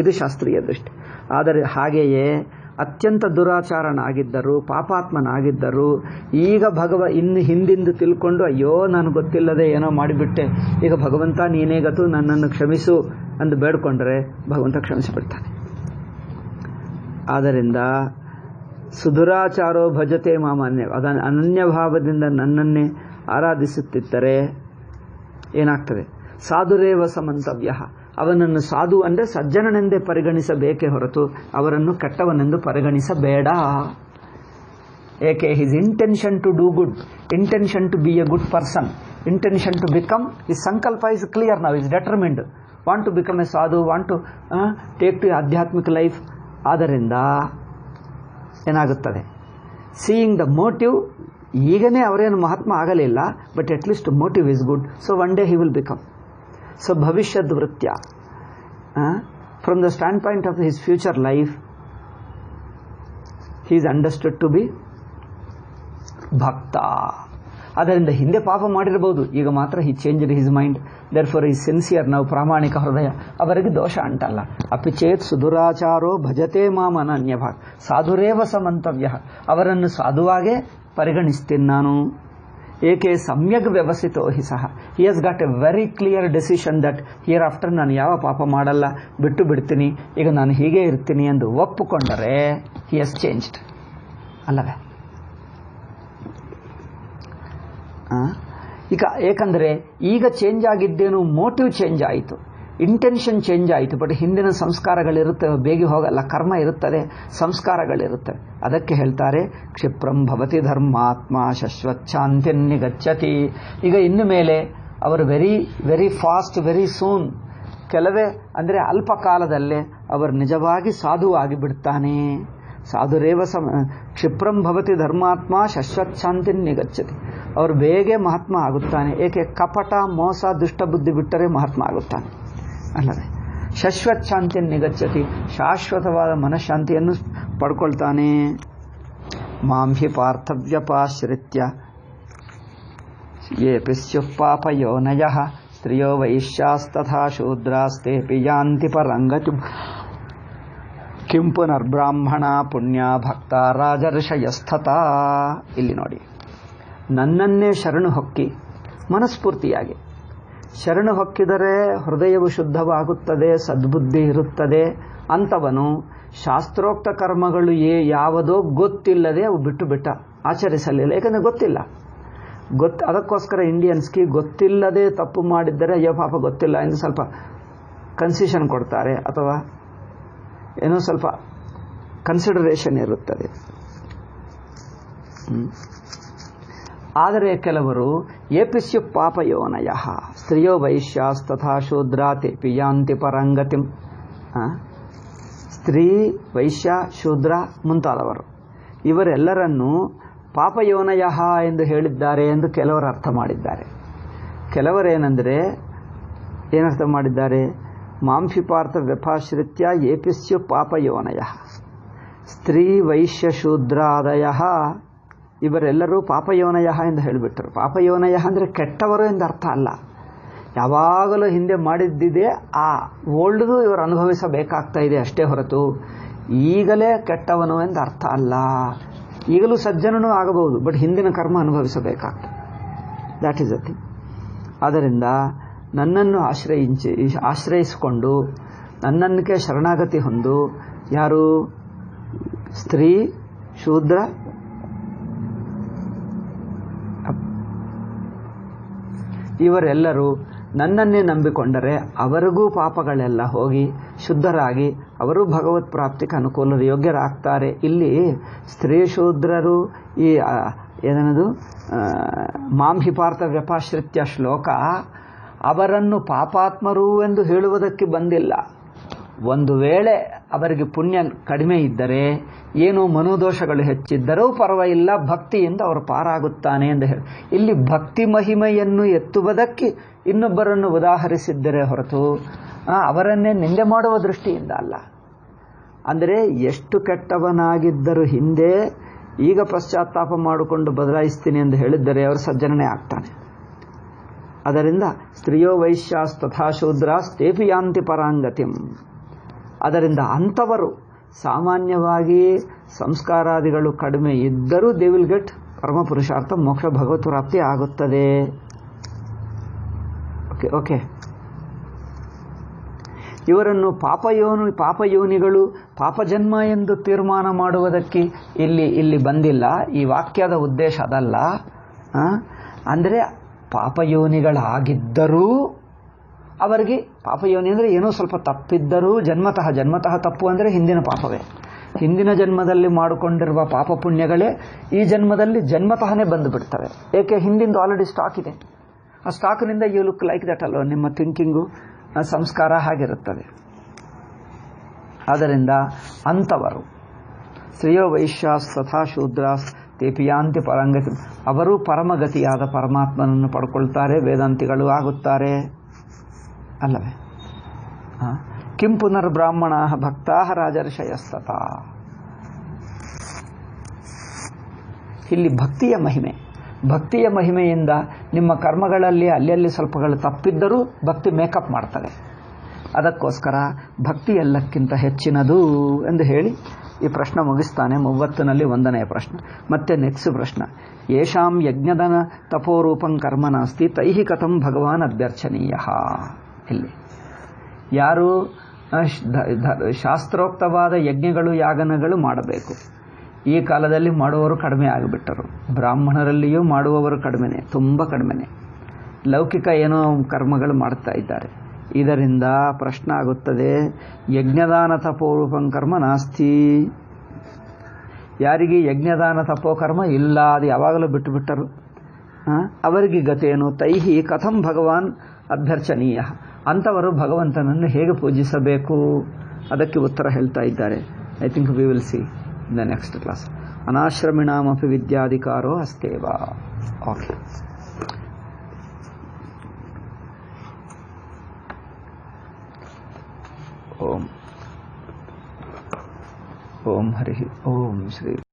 ಇದು ಶಾಸ್ತ್ರೀಯ ದೃಷ್ಟಿ. ಆದರೆ ಹಾಗೆಯೇ ಅತ್ಯಂತ ದುರಾಚಾರನಾಗಿದ್ದರು, ಪಾಪಾತ್ಮನಾಗಿದ್ದರು. ಈಗ ಇನ್ನು ಹಿಂದಿಂದು ತಿಳ್ಕೊಂಡು ಅಯ್ಯೋ ನಾನು ಗೊತ್ತಿಲ್ಲದೆ ಏನೋ ಮಾಡಿಬಿಟ್ಟೆ, ಈಗ ಭಗವಂತ ನೀನೇ ಗತು ನನ್ನನ್ನು ಕ್ಷಮಿಸು ಎಂದು ಬೇಡ್ಕೊಂಡ್ರೆ ಭಗವಂತ ಕ್ಷಮಿಸಿಬಿಡ್ತಾನೆ. ಆದ್ದರಿಂದ ಸುದುರಾಚಾರೋ ಭಜತೆ ಮಾಮಾನ್ಯ, ಅದನ್ನು ಅನನ್ಯ ಭಾವದಿಂದ ನನ್ನನ್ನೇ ಆರಾಧಿಸುತ್ತಿದ್ದರೆ ಏನಾಗ್ತದೆ? ಸಾಧುರೇವ ಸಮಂತವ್ಯ, ಅವನನ್ನು ಸಾಧು ಅಂದರೆ ಸಜ್ಜನನೆಂದೇ ಪರಿಗಣಿಸಬೇಕೇ ಹೊರತು ಅವರನ್ನು ಕೆಟ್ಟವನೆಂದು ಪರಿಗಣಿಸಬೇಡ. ಏಕೆ? His intention to do good, intention to be a good person, intention to become, his sankalpa is clear now, is determined, want to become a sadhu, want to take to adhyatmik life. ಆದ್ದರಿಂದ ಏನಾಗುತ್ತದೆ? ಸೀಯಿಂಗ್ ದ ಮೋಟಿವ್, ಈಗನೇ ಅವರೇನು ಮಹಾತ್ಮ ಆಗಲಿಲ್ಲ, but at least motive is good, so one day he will become. So ಭವಿಷ್ಯದ್ ವೃತ್ಯ, from the standpoint of his future life, he is understood to be bhakta. ಅದರಿಂದ ಹಿಂದೆ ಪಾಪ ಮಾಡಿರಬಹುದು, ಈಗ ಮಾತ್ರ he change his mind, therefore is sincere, ನಾವು ಪ್ರಾಮಾಣಿಕ ಹೃದಯ, ಅವರಿಗೆ ದೋಷ ಅಂಟಲ್ಲ. ಅಪಿಚೇತ್ ಸುದುರಾಚಾರೋ ಭಜತೆ ಮಾಂ ಅನನ್ಯಭಾಗ್, ಸಾಧುರೇವ ಸಮಂತವ್ಯ, ಅವರನ್ನು ಸಾಧುವಾಗೇ ಪರಿಗಣಿಸ್ತೀನಿ ನಾನು. ಏಕೆ? ಸಮ್ಯಕ್ ವ್ಯವಸ್ಥಿತೋ ಹಿ ಸಹ, he has got a very clear decision that hereafter ನಾನು ಯಾವ ಪಾಪ ಮಾಡಲ್ಲ, ಬಿಟ್ಟು ಬಿಡ್ತೀನಿ, ಈಗ ನಾನು ಹೀಗೆ ಇರ್ತೀನಿ ಎಂದು ಒಪ್ಪಿಕೊಂಡರೆ ಹಿ ಹಸ್ ಚೇಂಜ್ಡ್ ಅಲ್ಲವೇ? ಈಗ ಏಕೆಂದರೆ ಈಗ ಚೇಂಜ್ ಆಗಿದ್ದೇನು, ಮೋಟಿವ್ ಚೇಂಜ್ ಆಯಿತು, ಇಂಟೆನ್ಷನ್ ಚೇಂಜ್ ಆಯಿತು, ಬಟ್ ಹಿಂದಿನ ಸಂಸ್ಕಾರಗಳಿರುತ್ತವೆ, ಬೇಗ ಹೋಗಲ್ಲ, ಕರ್ಮ ಇರುತ್ತದೆ, ಸಂಸ್ಕಾರಗಳಿರುತ್ತವೆ. ಅದಕ್ಕೆ ಹೇಳ್ತಾರೆ ಕ್ಷಿಪ್ರಂ ಭವತಿ ಧರ್ಮಾತ್ಮ ಶಶ್ವಚ್ಛಾಂತಿರ್ನಿಗಚ್ಚತಿ. ಈಗ ಇನ್ನು ಮೇಲೆ ಅವರು ವೆರಿ ಫಾಸ್ಟ್, ವೆರಿ ಸೂನ್, ಕೆಲವೇ ಅಂದರೆ ಅಲ್ಪ ಕಾಲದಲ್ಲೇ ಅವರು ನಿಜವಾಗಿ ಸಾಧುವಾಗಿ ಬಿಡ್ತಾನೆ. ಸಾಧುರೇವ ಕ್ಷಿಪ್ರಂ ಭವತಿ ಧರ್ಮಾತ್ಮ ಶಶ್ವಚ್ಛಾಂತಿರ್ನಿಗಚ್ಚತಿ, ಅವರು ಬೇಗ ಮಹಾತ್ಮ ಆಗುತ್ತಾನೆ. ಏಕೆ? ಕಪಟ, ಮೋಸ, ದುಷ್ಟಬುದ್ಧಿ ಬಿಟ್ಟರೆ ಮಹಾತ್ಮ ಆಗುತ್ತಾನೆ ಅಲ್ಲವೇ? ಶಶ್ವಚ್ಛಾಂತಿಯನ್ನು ನಿಗಚ್ಚತಿ, ಶಾಶ್ವತವಾದ ಮನಃಶಾಂತಿಯನ್ನು ಪಡ್ಕೊಳ್ತಾನೆ. ಮಾಂ ಹಿ ಪಾರ್ಥವ್ಯಪಾಶ್ರಿತ್ಯ ಯೇಪಿ ಸ್ಯುಃ ಪಾಪಯೋನಯಃ ಸ್ತ್ರಿಯೋ ವೈಶ್ಯಾಸ್ತಥಾ ಶೂದ್ರಾಸ್ತೇಪಿ ಯಾಂತಿ ಪರಂಗತಿಂ ಕಿಂ ಪುನರ್ಬ್ರಾಹ್ಮಣ ಪುಣ್ಯ ಭಕ್ತ ರಾಜರ್ಷಯಸ್ಥತಾ. ಇಲ್ಲಿ ನೋಡಿ, ನನ್ನನ್ನೇ ಶರಣು ಹೊಕ್ಕಿ ಮನಸ್ಫೂರ್ತಿಯಾಗಿ ಶರಣು ಹೊಕ್ಕಿದರೆ ಹೃದಯವು ಶುದ್ಧವಾಗುತ್ತದೆ, ಸದ್ಬುದ್ಧಿ ಇರುತ್ತದೆ. ಅಂಥವನು ಶಾಸ್ತ್ರೋಕ್ತ ಕರ್ಮಗಳು ಯಾವುದೋ ಗೊತ್ತಿಲ್ಲದೆ ಅವು ಬಿಟ್ಟು ಆಚರಿಸಲಿಲ್ಲ, ಯಾಕಂದರೆ ಗೊತ್ತಿಲ್ಲ. ಅದಕ್ಕೋಸ್ಕರ ಇಂಡಿಯನ್ಸ್ಗೆ ಗೊತ್ತಿಲ್ಲದೆ ತಪ್ಪು ಮಾಡಿದ್ದರೆ ಅಯ್ಯೋ ಪಾಪ ಗೊತ್ತಿಲ್ಲ ಎಂದು ಸ್ವಲ್ಪ ಕನ್ಸೆಷನ್ ಕೊಡ್ತಾರೆ, ಅಥವಾ ಏನೋ ಸ್ವಲ್ಪ ಕನ್ಸಿಡರೇಷನ್ ಇರುತ್ತದೆ. ಆದರೆ ಕೆಲವರು ಏಪಿಸ್ಯು ಪಾಪಯೋನಯ ಸ್ತ್ರೀಯೋ ವೈಶ್ಯಾಸ್ತಥಾ ಶೂದ್ರಾ ತೇಪಿ ಯಾಂತಿ ಪರಂಗತಿಂ. ಸ್ತ್ರೀ, ವೈಶ್ಯ, ಶೂದ್ರ ಮುಂತಾದವರು ಇವರೆಲ್ಲರನ್ನೂ ಪಾಪಯೋನಯ ಎಂದು ಹೇಳಿದ್ದಾರೆ ಎಂದು ಕೆಲವರು ಅರ್ಥ ಮಾಡಿದ್ದಾರೆ. ಕೆಲವರೇನೆಂದರೆ ಏನರ್ಥ ಮಾಡಿದ್ದಾರೆ? ಮಾಂಫಿ ಪಾರ್ಥ ವ್ಯಪಾಶ್ರಿತ್ಯ ಏಪಿಸ್ಯು ಪಾಪಯೋನಯ ಸ್ತ್ರೀ ವೈಶ್ಯ ಶೂದ್ರಾದಯ ಇವರೆಲ್ಲರೂ ಪಾಪಯೋನಯ ಎಂದು ಹೇಳಿಬಿಟ್ಟರು. ಪಾಪಯೋನಯ ಅಂದರೆ ಕೆಟ್ಟವರು ಎಂದು ಅರ್ಥ ಅಲ್ಲ, ಯಾವಾಗಲೂ ಹಿಂದೆ ಮಾಡಿದ್ದಿದೆ ಆ ಓಲ್ಡ್ದು ಇವರು ಅನುಭವಿಸಬೇಕಾಗ್ತಾ ಇದೆ ಅಷ್ಟೇ ಹೊರತು ಈಗಲೇ ಕೆಟ್ಟವನು ಎಂದು ಅರ್ಥ ಅಲ್ಲ. ಈಗಲೂ ಸಜ್ಜನೂ ಆಗಬಹುದು, ಬಟ್ ಹಿಂದಿನ ಕರ್ಮ ಅನುಭವಿಸಬೇಕಾಗ್ತದೆ. That is a thing. ಆದ್ದರಿಂದ ನನ್ನನ್ನು ಆಶ್ರಯಿಸಿಕೊಂಡು ನನ್ನಕ್ಕೆ ಶರಣಾಗತಿ ಹೊಂದು ಯಾರು? ಸ್ತ್ರೀ, ಶೂದ್ರ, ಇವರೆಲ್ಲರೂ ನನ್ನನ್ನೇ ನಂಬಿಕೊಂಡರೆ ಅವರಿಗೂ ಪಾಪಗಳೆಲ್ಲ ಹೋಗಿ ಶುದ್ಧರಾಗಿ ಅವರು ಭಗವತ್ ಪ್ರಾಪ್ತಿಗೆ ಅನುಕೂಲ ಯೋಗ್ಯರಾಗ್ತಾರೆ. ಇಲ್ಲಿ ಸ್ತ್ರೀ ಶೂದ್ರರು ಈ ಏನದು ಮಾಂಹಿ ಪಾರ್ಥ ವ್ಯಪಾಶ್ರಿತ್ಯ ಶ್ಲೋಕ ಅವರನ್ನು ಪಾಪಾತ್ಮರು ಎಂದು ಹೇಳುವುದಕ್ಕೆ ಬಂದಿಲ್ಲ. ಒಂದು ವೇಳೆ ಅವರಿಗೆ ಪುಣ್ಯ ಕಡಿಮೆ ಇದ್ದರೆ, ಏನೋ ಮನೋದೋಷಗಳು ಹೆಚ್ಚಿದ್ದರೂ ಪರವಾಗಿಲ್ಲ, ಭಕ್ತಿಯಿಂದ ಅವರು ಪಾರಾಗುತ್ತಾನೆ ಎಂದು ಹೇಳಿ ಇಲ್ಲಿ ಭಕ್ತಿ ಮಹಿಮೆಯನ್ನು ಎತ್ತುವುದಕ್ಕೆ ಇನ್ನೊಬ್ಬರನ್ನು ಉದಾಹರಿಸಿದ್ದರೆ ಹೊರತು ಅವರನ್ನೇ ನಿಂದೆ ಮಾಡುವ ದೃಷ್ಟಿಯಿಂದ ಅಲ್ಲ. ಅಂದರೆ ಎಷ್ಟು ಕೆಟ್ಟವನಾಗಿದ್ದರೂ ಹಿಂದೆ ಈಗ ಪಶ್ಚಾತ್ತಾಪ ಮಾಡಿಕೊಂಡು ಬದಲಾಯಿಸ್ತೀನಿ ಎಂದು ಹೇಳಿದ್ದರೆ ಅವರು ಸಜ್ಜನನೇ ಆಗ್ತಾನೆ. ಅದರಿಂದ ಸ್ತ್ರೀಯೋ ವೈಶ್ಯಾಸ್ತಥಾ ಶೂದ್ರಾಸ್ತೇಪಿ ಯಾಂತಿ ಪರಾಂಗತಿಂ. ಅದರಿಂದ ಅಂಥವರು ಸಾಮಾನ್ಯವಾಗಿ ಸಂಸ್ಕಾರಾದಿಗಳು ಕಡಿಮೆ ಇದ್ದರೂ ದೇ ವಿಲ್ ಗೆಟ್ ಪರಮ ಪುರುಷಾರ್ಥ ಮೋಕ್ಷ ಭಗವತ್ ಪ್ರಾಪ್ತಿ ಆಗುತ್ತದೆ. Okay okay. ಇವರನ್ನು ಪಾಪಯೋನಿಗಳು ಪಾಪಜನ್ಮ ಎಂದು ತೀರ್ಮಾನ ಮಾಡುವುದಕ್ಕೆ ಇಲ್ಲಿ ಬಂದಿಲ್ಲ. ಈ ವಾಕ್ಯದ ಉದ್ದೇಶ ಅದಲ್ಲ. ಅಂದರೆ ಪಾಪಯೋನಿಗಳಾಗಿದ್ದರೂ ಅವರಿಗೆ ಪಾಪಯೋನಿ ಅಂದರೆ ಏನೋ ಸ್ವಲ್ಪ ತಪ್ಪಿದ್ದರೂ ಜನ್ಮತಃ ತಪ್ಪು ಅಂದರೆ ಹಿಂದಿನ ಪಾಪವೇ. ಹಿಂದಿನ ಜನ್ಮದಲ್ಲಿ ಮಾಡಿಕೊಂಡಿರುವ ಪಾಪ ಪುಣ್ಯಗಳೇ ಈ ಜನ್ಮದಲ್ಲಿ ಜನ್ಮತಃನೇ ಬಂದು ಬಿಡ್ತವೆ. ಏಕೆ? ಹಿಂದಿಂದು ಆಲ್ರೆಡಿ ಸ್ಟಾಕ್ ಇದೆ. ಆ ಸ್ಟಾಕ್ನಿಂದ ಯು ಲುಕ್ ಲೈಕ್ ದಟ್ ಅಲ್ವ, ನಿಮ್ಮ ಥಿಂಕಿಂಗು ಸಂಸ್ಕಾರ ಹಾಗಿರುತ್ತದೆ. ಆದ್ದರಿಂದ ಅಂಥವರು ಶ್ರೇಯೋ ವೈಶ್ಯಾಸ್ ತಥಾ ಶೂದ್ರಾಸ್ ತೇಪಿಯಾಂತಿ ಪರಂಗತಿ, ಅವರು ಪರಮಗತಿಯಾದ ಪರಮಾತ್ಮನನ್ನು ಪಡ್ಕೊಳ್ತಾರೆ, ವೇದಾಂತಿಗಳು ಆಗುತ್ತಾರೆ ಅಲ್ಲವೇ? ಕಿಂ ಪುನರ್ಬ್ರಾಹ್ಮಣಾ ಭಕ್ತಾ ರಾಜರ್ಷಯಸ್ತತ. ಇಲ್ಲಿ ಭಕ್ತಿಯ ಮಹಿಮೆಯಿಂದ ನಿಮ್ಮ ಕರ್ಮಗಳಲ್ಲಿ ಅಲ್ಲಿ ಸ್ವಲ್ಪಗಳು ತಪ್ಪಿದ್ದರೂ ಭಕ್ತಿ ಮೇಕಪ್ ಮಾಡ್ತವೆ. ಅದಕ್ಕೋಸ್ಕರ ಭಕ್ತಿ ಎಲ್ಲಕ್ಕಿಂತ ಹೆಚ್ಚಿನದು ಎಂದು ಹೇಳಿ ಈ ಪ್ರಶ್ನೆ ಮುಗಿಸ್ತಾನೆ. 30ನಲ್ಲಿ 1ನೆಯ ಪ್ರಶ್ನೆ. ಮತ್ತೆ ನೆಕ್ಸ್ಟ್ ಪ್ರಶ್ನೆ, ಯೇಷಾಂ ಯಜ್ಞದನ ತಪೋರೂಪಂ ಕರ್ಮ ನಾಸ್ತಿ ತೈಹಿ ಕಥಂ ಭಗವಾನ್ ಅಭ್ಯರ್ಚನೀಯ. ಇಲ್ಲಿ ಯಾರು ಶಾಸ್ತ್ರೋಕ್ತವಾದ ಯಜ್ಞಗಳು ಯಾಗನಗಳು ಮಾಡಬೇಕು, ಈ ಕಾಲದಲ್ಲಿ ಮಾಡುವವರು ಕಡಿಮೆ ಆಗಿಬಿಟ್ಟರು. ಬ್ರಾಹ್ಮಣರಲ್ಲಿಯೂ ಮಾಡುವವರು ಕಡಿಮೆನೆ, ತುಂಬ ಕಡಿಮೆನೆ. ಲೌಕಿಕ ಏನೋ ಕರ್ಮಗಳು ಮಾಡ್ತಾ ಇದ್ದಾರೆ. ಇದರಿಂದ ಪ್ರಶ್ನೆ ಆಗುತ್ತದೆ, ಯಜ್ಞದಾನ ತಪೋರೂಪಂ ಕರ್ಮ ನಾಸ್ತಿ. ಯಾರಿಗೆ ಯಜ್ಞದಾನ ತಪೋ ಕರ್ಮ ಇಲ್ಲ, ಅದು ಯಾವಾಗಲೂ ಬಿಟ್ಟುಬಿಟ್ಟರು, ಅವರಿಗೆ ಗತೇನು? ತೈಹಿ ಕಥಂ ಭಗವಾನ್ ಅಭ್ಯರ್ಚನೀಯ. ಅಂಥವರು ಭಗವಂತನನ್ನು ಹೇಗೆ ಪೂಜಿಸಬೇಕು, ಅದಕ್ಕೆ ಉತ್ತರ ಹೇಳ್ತಾ ಇದ್ದಾರೆ. I think we will see in the next class. ಅನಾಶ್ರಮಿಣಾಮಪಿ ವಿದ್ಯಾಧಿಕಾರೋ ಅಸ್ತೇವ. ಓಕೆ. ಓಂ ಹರಿ ಓಂ ಶ್ರೀ